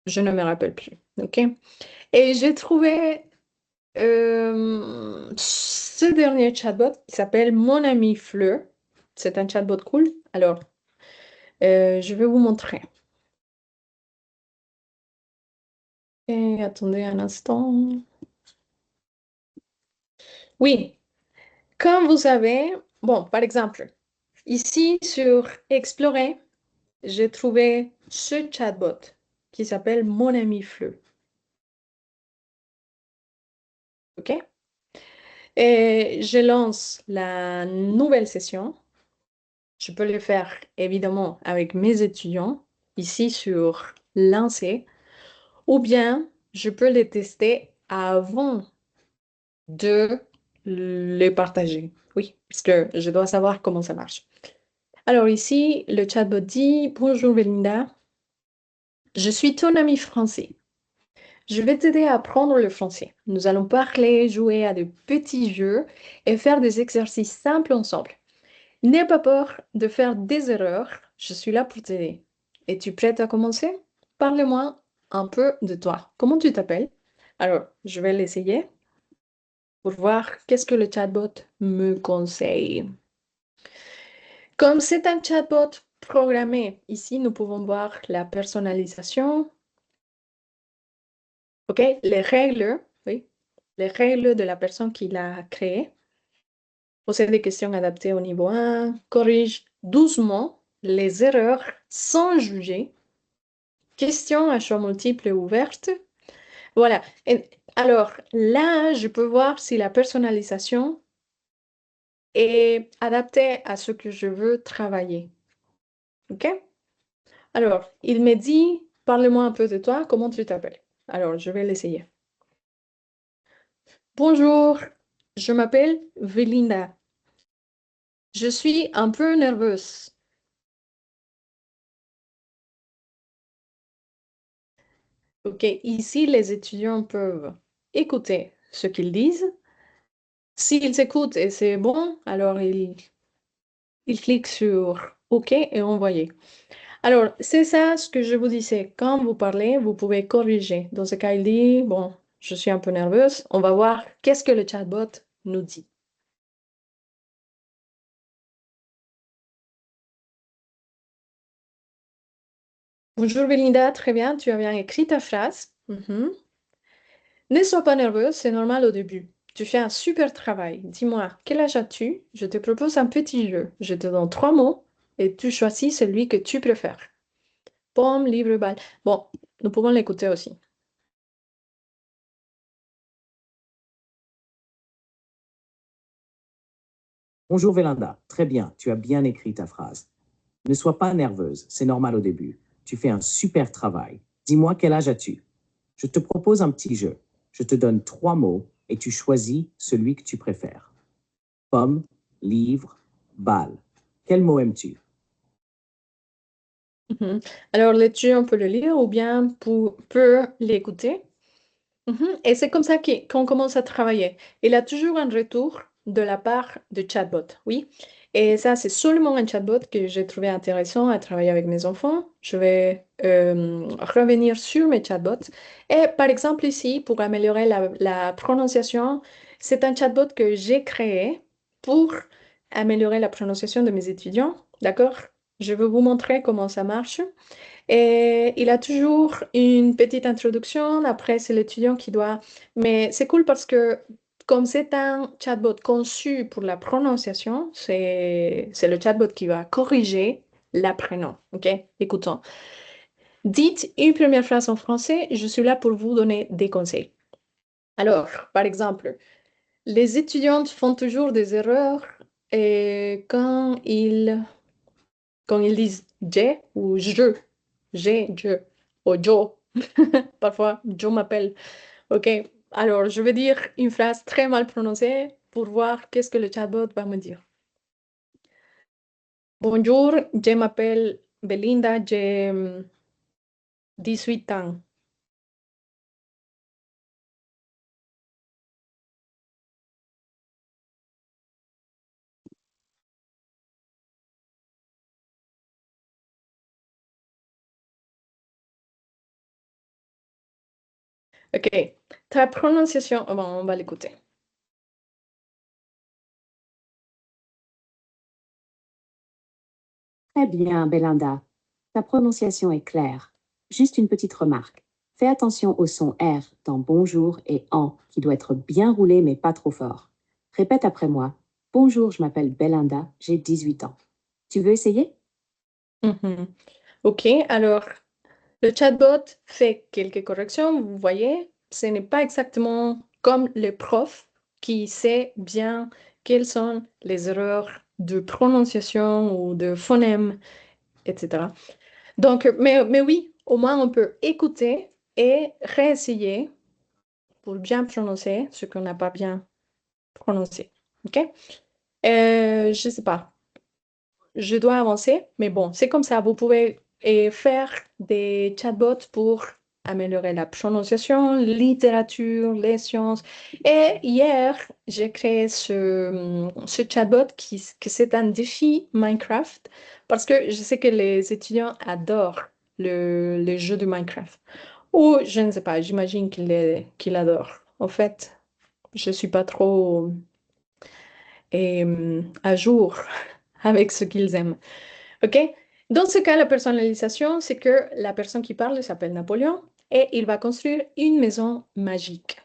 Je ne me rappelle plus. OK? Et j'ai trouvé ce dernier chatbot qui s'appelle Mon ami Fleur. C'est un chatbot cool. Alors, je vais vous montrer. Et attendez un instant. Oui, comme vous savez, bon, par exemple, ici sur Explorer, j'ai trouvé ce chatbot qui s'appelle Mon ami Fleur. OK? Et je lance la nouvelle session. Je peux le faire évidemment avec mes étudiants ici sur Lancer, ou bien je peux les tester avant de les partager. Oui, parce que je dois savoir comment ça marche. Alors ici, le chatbot dit: Bonjour Belinda, je suis ton ami français. Je vais t'aider à apprendre le français. Nous allons parler, jouer à de petits jeux et faire des exercices simples ensemble. N'aie pas peur de faire des erreurs, je suis là pour t'aider. Es-tu prête à commencer? Parle-moi un peu de toi. Comment tu t'appelles? Alors, je vais l'essayer pour voir qu'est-ce que le chatbot me conseille. Comme c'est un chatbot programmé, ici nous pouvons voir la personnalisation. OK, les règles, oui, les règles de la personne qui l'a créé. Poser des questions adaptées au niveau 1, corrige doucement les erreurs sans juger. Questions à choix multiples ouvertes. Voilà. Et alors là, je peux voir si la personnalisation est adaptée à ce que je veux travailler. OK? Alors, il me dit, parle-moi un peu de toi, comment tu t'appelles? Alors, je vais l'essayer. Bonjour, je m'appelle Velinda. Je suis un peu nerveuse. OK, ici, les étudiants peuvent écouter ce qu'ils disent. S'ils écoutent et c'est bon, alors ils cliquent sur OK et envoyer. Alors, c'est ça ce que je vous disais. Quand vous parlez, vous pouvez corriger. Dans ce cas, il dit, bon, je suis un peu nerveuse. On va voir qu'est-ce que le chatbot nous dit. Bonjour Belinda, très bien, tu as bien écrit ta phrase. Mhm. Ne sois pas nerveuse, c'est normal au début. Tu fais un super travail. Dis-moi, quel âge as-tu? Je te propose un petit jeu. Je te donne 3 mots et tu choisis celui que tu préfères. Pomme, livre, balle. Bon, nous pouvons l'écouter aussi. Bonjour Vélanda, très bien, tu as bien écrit ta phrase. Ne sois pas nerveuse, c'est normal au début. Tu fais un super travail. Dis-moi quel âge as-tu? Je te propose un petit jeu. Je te donne 3 mots et tu choisis celui que tu préfères. Pomme, livre, balle. Quel mot aimes-tu? Mhm. Alors, l'étude, on peut le lire ou bien peut l'écouter. Et c'est comme ça qu'on commence à travailler. Il a toujours un retour de la part de chatbot, oui. Et ça, c'est seulement un chatbot que j'ai trouvé intéressant à travailler avec mes enfants. Je vais revenir sur mes chatbots. Et par exemple, ici, pour améliorer la prononciation, c'est un chatbot que j'ai créé pour améliorer la prononciation de mes étudiants. D'accord? Je vais vous montrer comment ça marche. Et il a toujours une petite introduction. Après, c'est l'étudiant qui doit. Mais c'est cool parce que, comme c'est un chatbot conçu pour la prononciation, c'est le chatbot qui va corriger l'apprenant. OK? Écoutons. Dites une première phrase en français. Je suis là pour vous donner des conseils. Alors, par exemple, les étudiantes font toujours des erreurs et quand ils disent j'ai ou je, ou Joe. Parfois, Joe m'appelle. OK. Alors, je vais dire une phrase très mal prononcée pour voir qu'est-ce que le chatbot va me dire. Bonjour, je m'appelle Belinda, j'ai 18 ans. OK. Ta prononciation, bon, on va l'écouter. Très bien, Belinda. Ta prononciation est claire. Juste une petite remarque. Fais attention au son R dans bonjour et en, qui doit être bien roulé mais pas trop fort. Répète après moi. Bonjour, je m'appelle Belinda, j'ai 18 ans. Tu veux essayer? Mhm. OK. Alors, le chatbot fait quelques corrections. Vous voyez, ce n'est pas exactement comme le prof qui sait bien quelles sont les erreurs de prononciation ou de phonème, etc. Donc, mais oui, au moins on peut écouter et réessayer pour bien prononcer ce qu'on n'a pas bien prononcé. OK? Je ne sais pas. Je dois avancer, mais bon, c'est comme ça. Vous pouvez faire des chatbots pour améliorer la prononciation, littérature, les sciences. Et hier, j'ai créé ce chatbot que c'est un défi Minecraft parce que je sais que les étudiants adorent le jeu de Minecraft. Ou je ne sais pas, j'imagine qu'il adore. En fait, je ne suis pas trop à jour avec ce qu'ils aiment. OK? Dans ce cas, la personnalisation, c'est que la personne qui parle s'appelle Napoléon et il va construire une maison magique.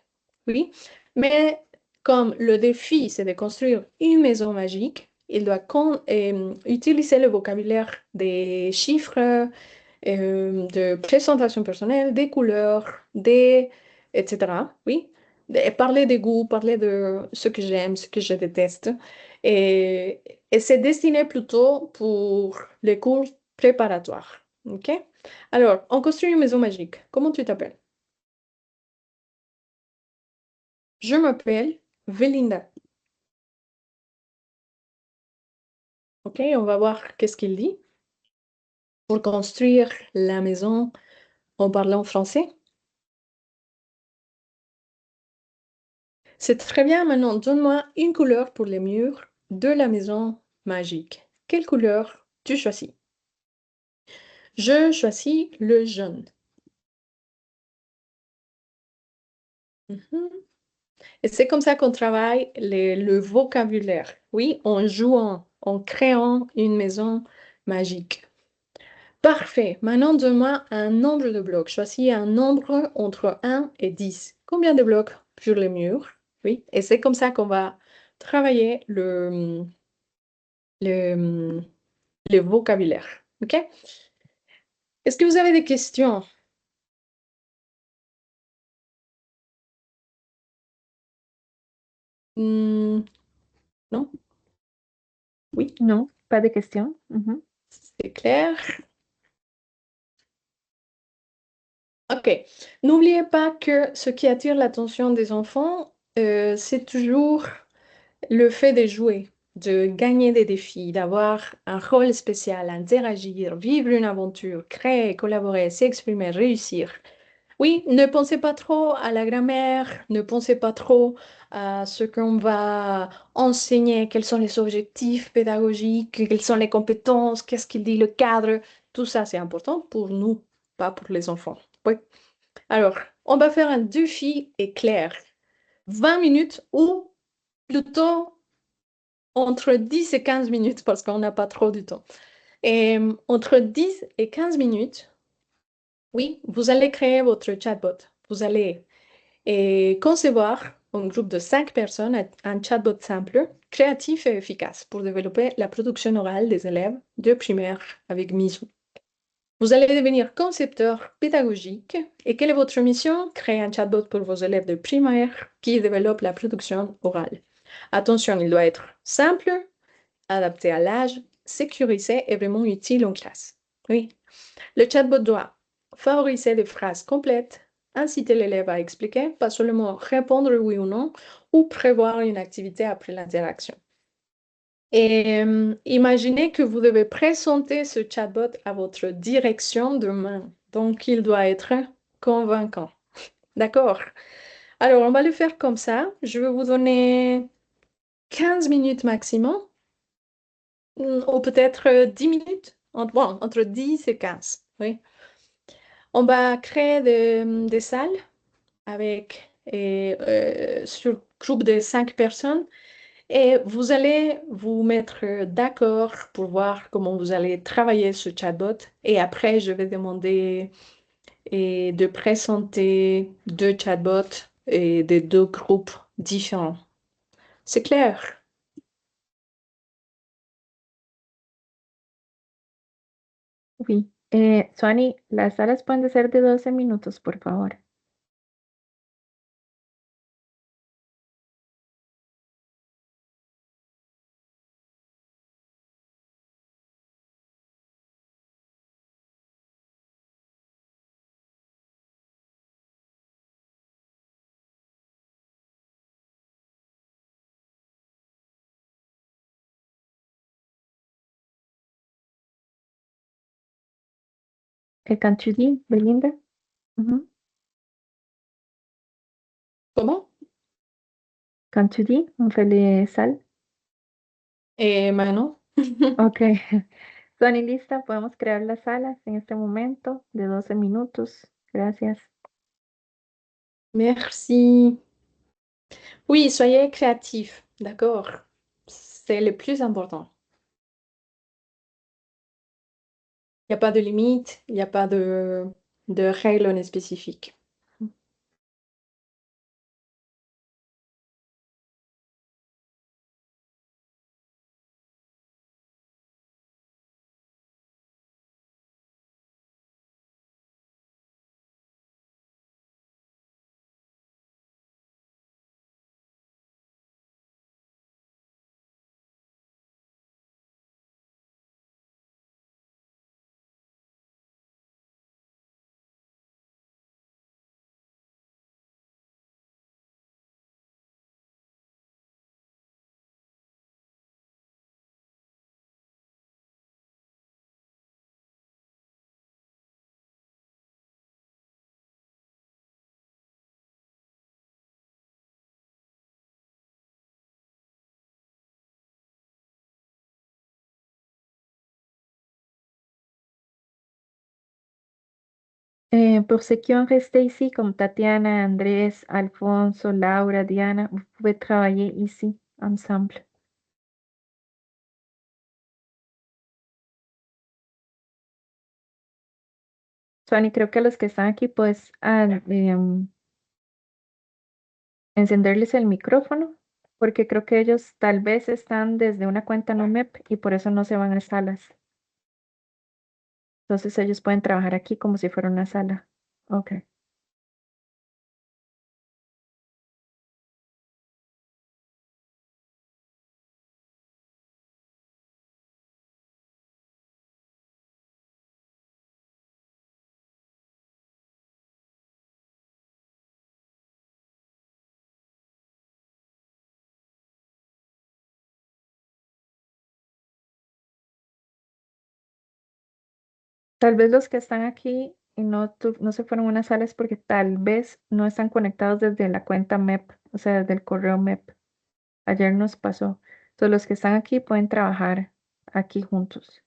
Oui? Mais comme le défi, c'est de construire une maison magique, il doit utiliser le vocabulaire des chiffres, de présentation personnelle, des couleurs, etc. Oui? Parler des goûts, parler de ce que j'aime, ce que je déteste. Et, et c'est destiné plutôt pour les cours préparatoires. OK? Alors, on construit une maison magique. Comment tu t'appelles? Je m'appelle Velinda. OK, on va voir qu'est-ce qu'il dit. Pour construire la maison en parlant français. C'est très bien. Maintenant, donne-moi une couleur pour les murs de la maison magique. Quelle couleur tu choisis? Je choisis le jaune. Mhm. Et c'est comme ça qu'on travaille le vocabulaire. Oui, en jouant, en créant une maison magique. Parfait. Maintenant, donne-moi un nombre de blocs. Choisis un nombre entre 1 et 10. Combien de blocs sur le mur? Oui, et c'est comme ça qu'on va travailler le, le vocabulaire. OK? Est-ce que vous avez des questions? Hmm, non? Oui, Non, pas de questions. Mhm. c'est clair. OK. N'oubliez pas que ce qui attire l'attention des enfants, c'est toujours le fait de jouer, de gagner des défis, d'avoir un rôle spécial, interagir, vivre une aventure, créer, collaborer, s'exprimer, réussir. Oui, ne pensez pas trop à la grammaire, ne pensez pas trop à ce qu'on va enseigner, quels sont les objectifs pédagogiques, quelles sont les compétences, qu'est-ce qu'il dit le cadre. Tout ça, c'est important pour nous, pas pour les enfants. Oui. Alors, on va faire un défi éclair. 20 minutes ou plutôt entre 10 et 15 minutes parce qu'on n'a pas trop de temps. Et entre 10 et 15 minutes, oui, vous allez créer votre chatbot. Vous allez concevoir un groupe de 5 personnes, un chatbot simple, créatif et efficace pour développer la production orale des élèves de primaire avec Miso. Vous allez devenir concepteur pédagogique. Et quelle est votre mission? Créer un chatbot pour vos élèves de primaire qui développe la production orale. Attention, il doit être simple, adapté à l'âge, sécurisé et vraiment utile en classe. Oui. Le chatbot doit favoriser des phrases complètes, inciter l'élève à expliquer, pas seulement répondre oui ou non, ou prévoir une activité après l'interaction. Et imaginez que vous devez présenter ce chatbot à votre direction demain. Donc, il doit être convaincant. D'accord? Alors, on va le faire comme ça. Je vais vous donner 15 minutes maximum, ou peut-être 10 minutes, bon, entre 10 et 15. Oui. On va créer des salles avec sur groupe de 5 personnes et vous allez vous mettre d'accord pour voir comment vous allez travailler ce chatbot. Et après, je vais demander de présenter 2 chatbots et des 2 groupes différents. C'est clair? Oui. Suani, las salas pueden ser de 12 minutos, por favor. Quand tu dis, Belinda? Mhm. Comment? Quand tu dis, on fait les salles. Et maintenant? Ok. Suani, lista. Podemos crear las salas en este momento de 12 minutos. Gracias. Merci. Oui, soyez créatifs, d'accord? C'est le plus important. Il n'y a pas de limite, il n'y a pas de règles spécifiques. Pour ceux qui ont resté ici, comme Tatiana, Andrés, Alfonso, Laura, Diana, vous pouvez travailler ici ensemble. Suani, creo que los que están aquí, pues, encenderles el micrófono, porque creo que ellos tal vez están desde una cuenta NUMEP y por eso no se van a salas. Entonces ellos pueden trabajar aquí como si fuera una sala. Ok. Tal vez los que están aquí y no se fueron a una sala es porque tal vez no están conectados desde la cuenta MEP, o sea, desde el correo MEP. Ayer nos pasó. Entonces los que están aquí pueden trabajar aquí juntos.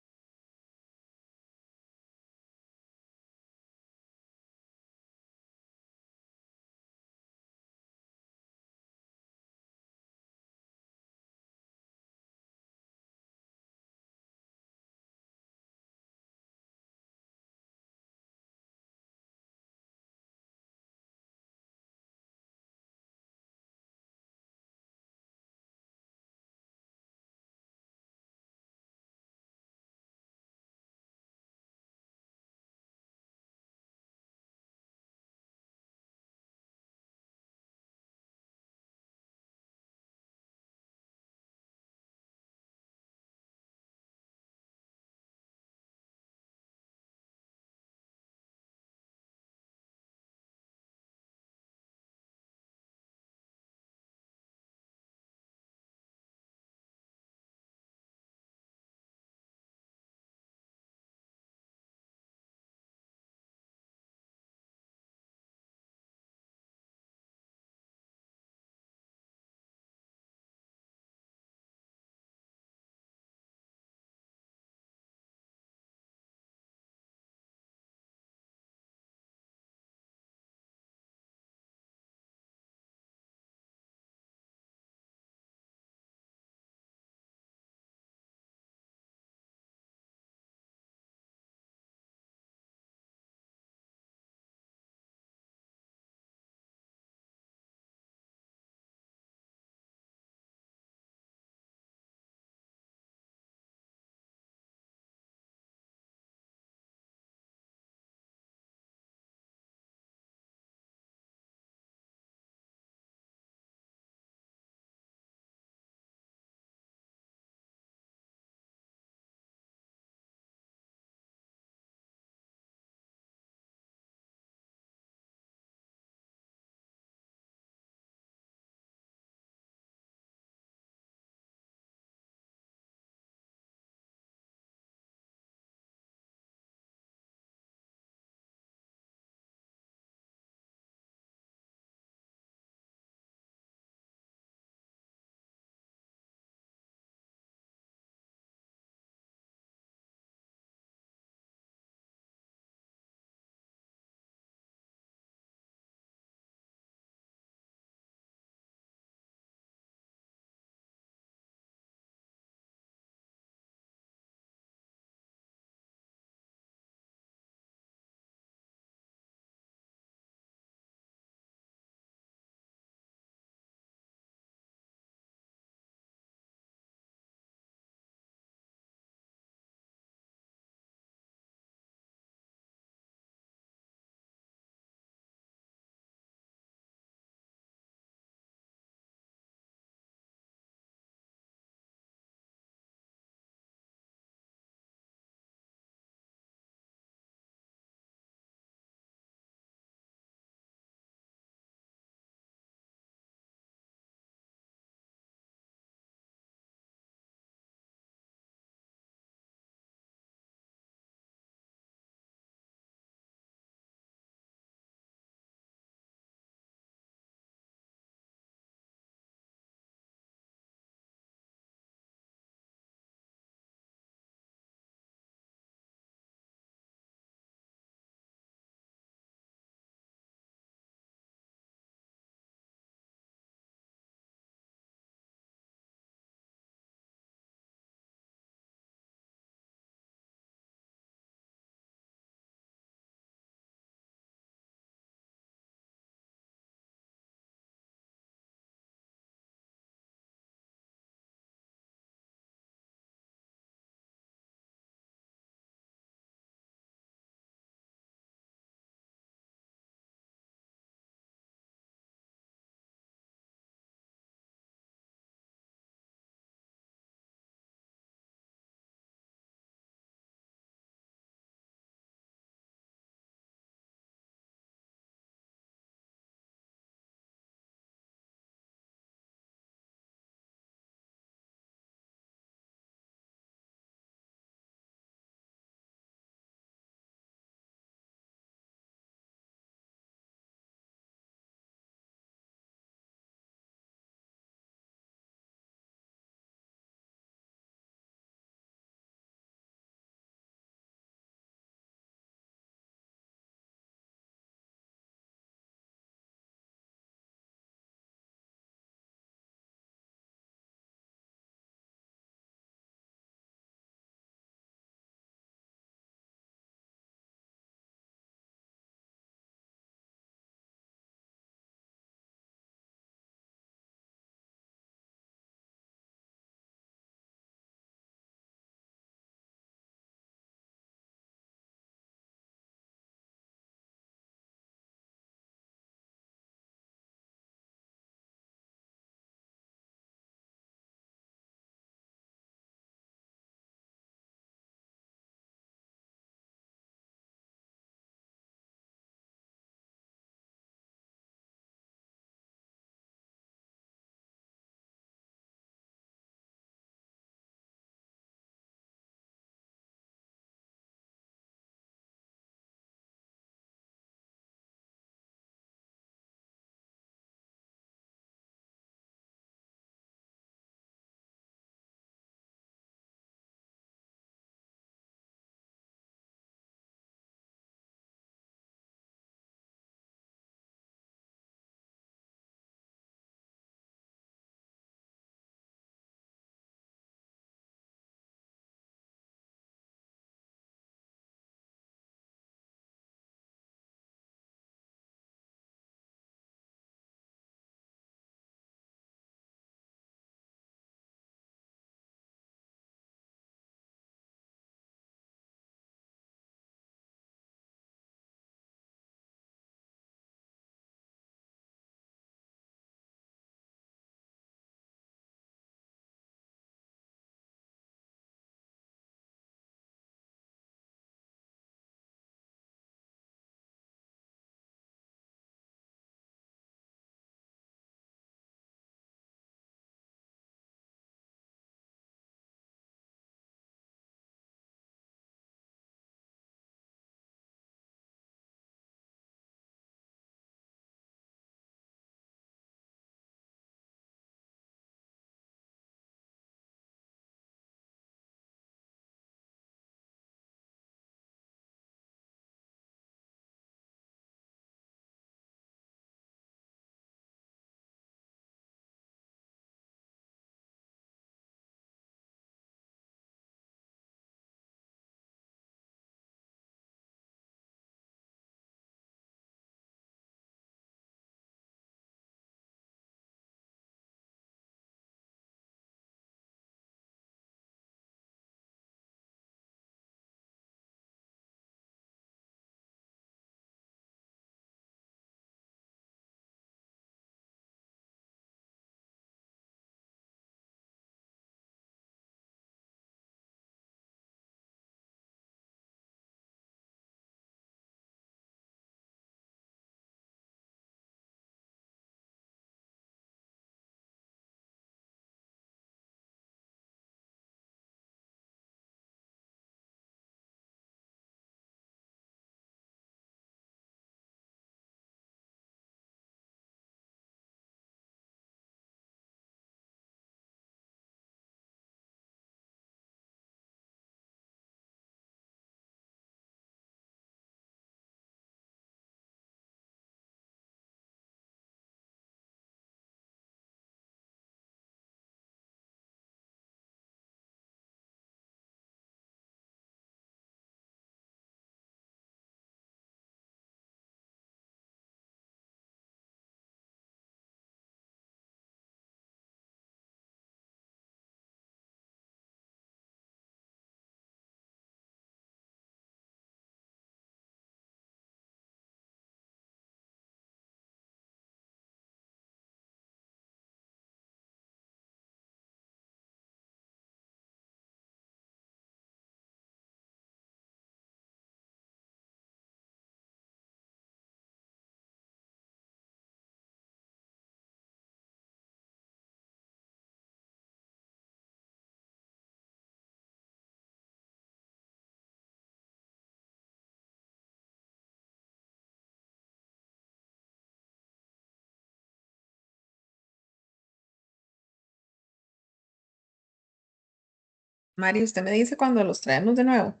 Mari, usted me dice cuando los traemos de nuevo.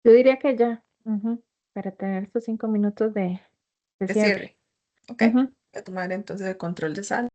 Yo diría que ya, para tener estos 5 minutos de De cierre. cierre. Ok. Ujú. Voy a tomar entonces el control de sala.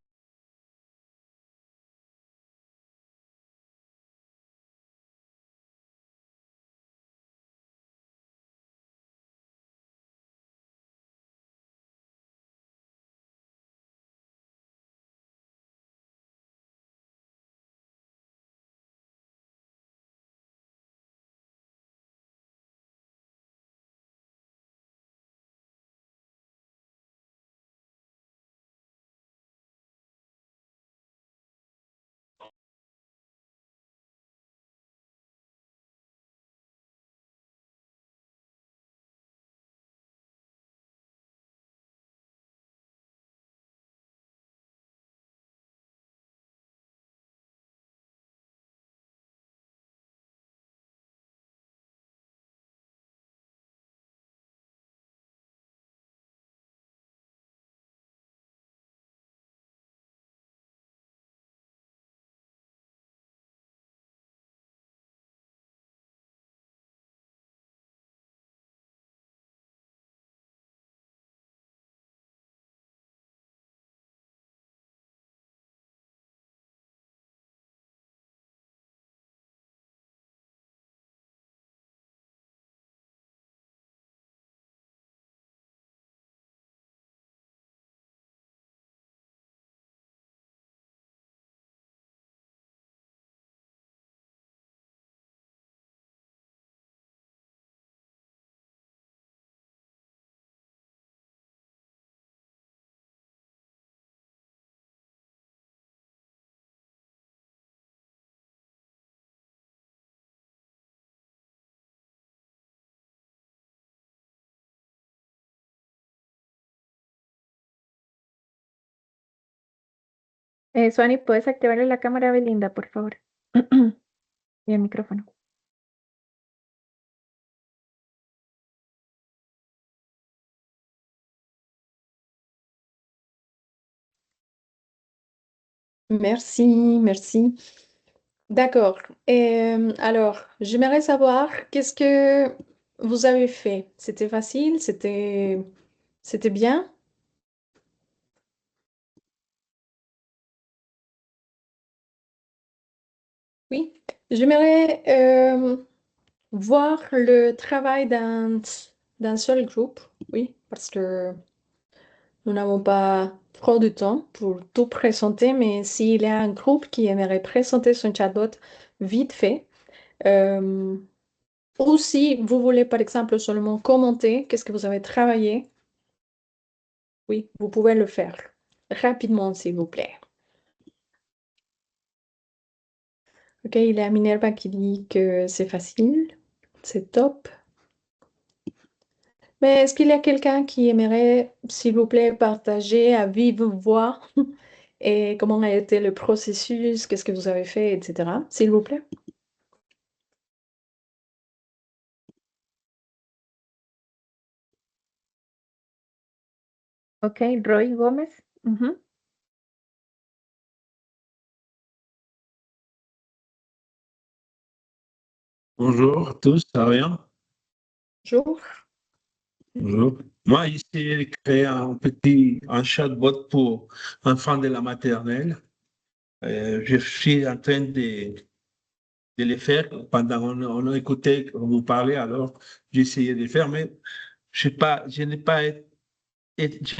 Suani, ¿puedes activarle la cámara a Belinda, por favor? Y el micrófono. Merci, merci. D'accord. Alors, j'aimerais savoir qu'est-ce que vous avez fait. C'était facile? C'était bien? Oui. J'aimerais voir le travail d'un seul groupe. Oui, parce que nous n'avons pas trop de temps pour tout présenter, mais s'il y a un groupe qui aimerait présenter son chatbot vite fait, euh, ou si vous voulez par exemple seulement commenter qu'est-ce que vous avez travaillé, oui, vous pouvez le faire rapidement, s'il vous plaît. Ok, il y a Minerva qui dit que c'est facile, c'est top. Mais est-ce qu'il y a quelqu'un qui aimerait, s'il vous plaît, partager à vive voix et comment a été le processus, qu'est-ce que vous avez fait, etc. S'il vous plaît. Ok, Roy Gómez. Bonjour à tous, ça va bien? Bonjour. Bonjour. Moi, ici, j'ai créé un chatbot pour enfants de la maternelle. Je suis en train de le faire pendant on a écouté vous parler, alors j'ai essayé de le faire, mais je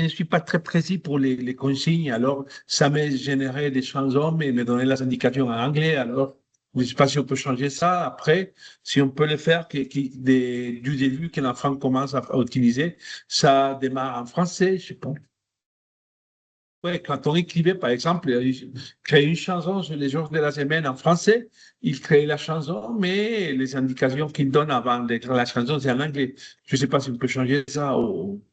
ne suis pas très précis pour les consignes, alors ça m'a généré des chansons, mais me donnait les indications en anglais, alors je ne sais pas si on peut changer ça après, si on peut le faire du début que l'enfant commence à utiliser, ça démarre en français, je sais pas. Ouais, quand on écrivait, par exemple, créer une chanson sur les jours de la semaine en français, il crée la chanson, mais les indications qu'il donne avant d'écrire la chanson, c'est en anglais. Je ne sais pas si on peut changer ça ou...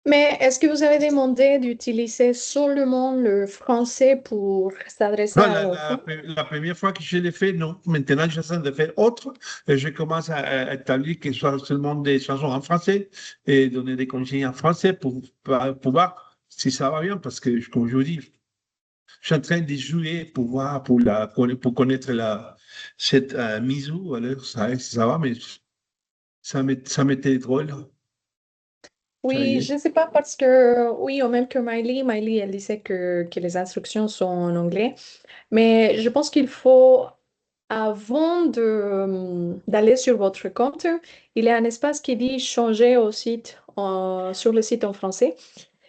Mais est-ce que vous avez demandé d'utiliser seulement le français pour s'adresser Non, à l'enfant? la première fois que je l'ai fait, non. Maintenant, j'essaie de faire autre. Et je commence à établir que ce soit seulement des chansons en français et donner des consignes en français pour voir si ça va bien. Parce que, comme je vous dis, Je suis en train de jouer pour voir, pour connaître cette Misou. Alors, ça va, mais ça m'était drôle. Ça y Oui, est. je ne sais pas parce que, oui, au même que Miley, elle disait que les instructions sont en anglais. Mais je pense qu'il faut, avant d'aller sur votre compte, il y a un espace qui dit changer au site, sur le site en français.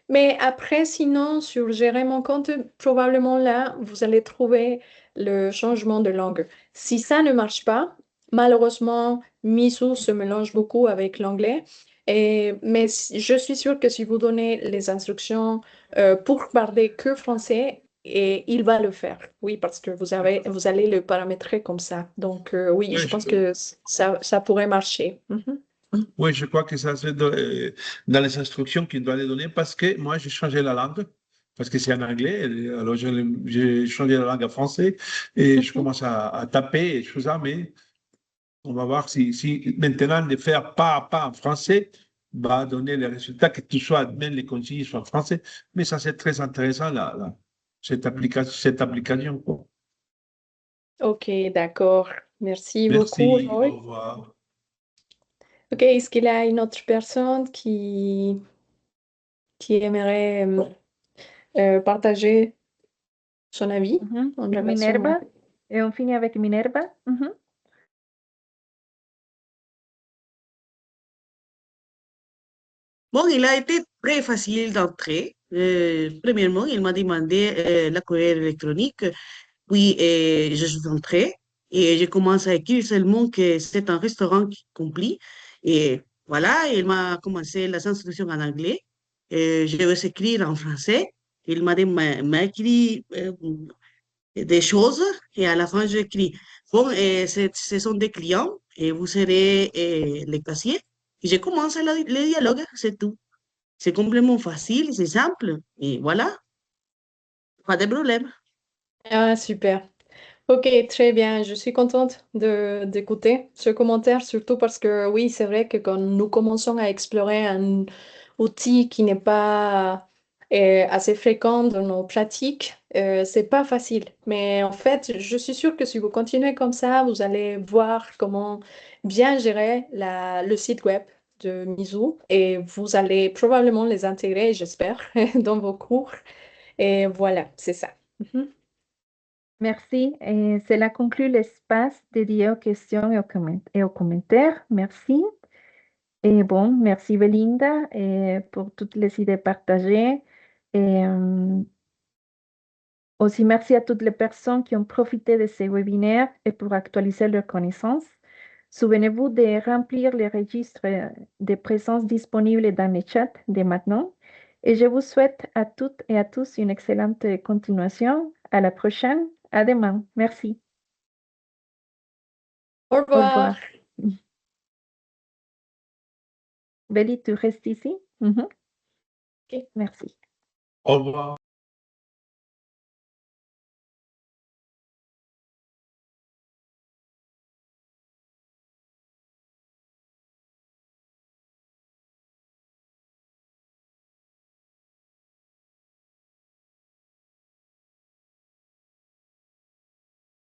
Mais après, sinon, sur gérer mon compte, probablement là, vous allez trouver le changement de langue. Si ça ne marche pas, malheureusement, Misu se mélange beaucoup avec l'anglais. Mais je suis sûre que si vous donnez les instructions pour parler que français, et il va le faire. Oui, parce que vous allez le paramétrer comme ça. Donc, oui, Ouais, je pense que ça pourrait marcher. Mhm. oui, je crois que ça c'est dans les instructions qu'il doit les donner parce que moi, j'ai changé la langue. Parce que c'est en anglais, alors j'ai changé la langue en français et je commence à taper et tout ça, mais on va voir si maintenant de faire pas à pas en français va donner les résultats, que tout soit, même les consignes soient en français. Mais ça, c'est très intéressant, cette application, quoi. Ok, d'accord. Merci beaucoup, Merci, Roy. au revoir. Ok, est-ce qu'il y a une autre personne qui aimerait partager son avis Mhm. en relation à... Minerva, et on finit avec Minerva. Mhm. Bon, il a été très facile d'entrer. Premièrement, il m'a demandé la courrier électronique, puis je suis entrée et je commence à écrire seulement que c'est un restaurant complet. Et voilà, il m'a commencé les instructions en anglais. Je vais écrire en français. Il m'a écrit des choses et à la fin, j'écris, bon, ce sont des clients et vous serez les casiers. Et je commence le dialogue, c'est tout. C'est complètement facile, c'est simple. Et voilà, pas de problème. Ah, super. Ok, très bien. Je suis contente d'écouter ce commentaire, surtout parce que oui, c'est vrai que quand nous commençons à explorer un outil qui n'est pas assez fréquent dans nos pratiques, c'est pas facile. Mais en fait, je suis sûre que si vous continuez comme ça, vous allez voir comment bien gérer le site web de Mizu et vous allez probablement les intégrer, j'espère, dans vos cours. Et voilà, c'est ça. Mhm. Merci. Cela conclut l'espace dédié aux questions et aux commentaires. Merci. Et bon, merci Belinda pour toutes les idées partagées. Et aussi merci à toutes les personnes qui ont profité de ces webinaires et pour actualiser leurs connaissances. Souvenez-vous de remplir les registres de présence disponibles dans le chat dès maintenant. Et je vous souhaite à toutes et à tous une excellente continuation. À la prochaine. À demain. Merci. Au Au revoir. revoir. Béli, tu restes ici? Mhm. Ok. Merci. Au revoir.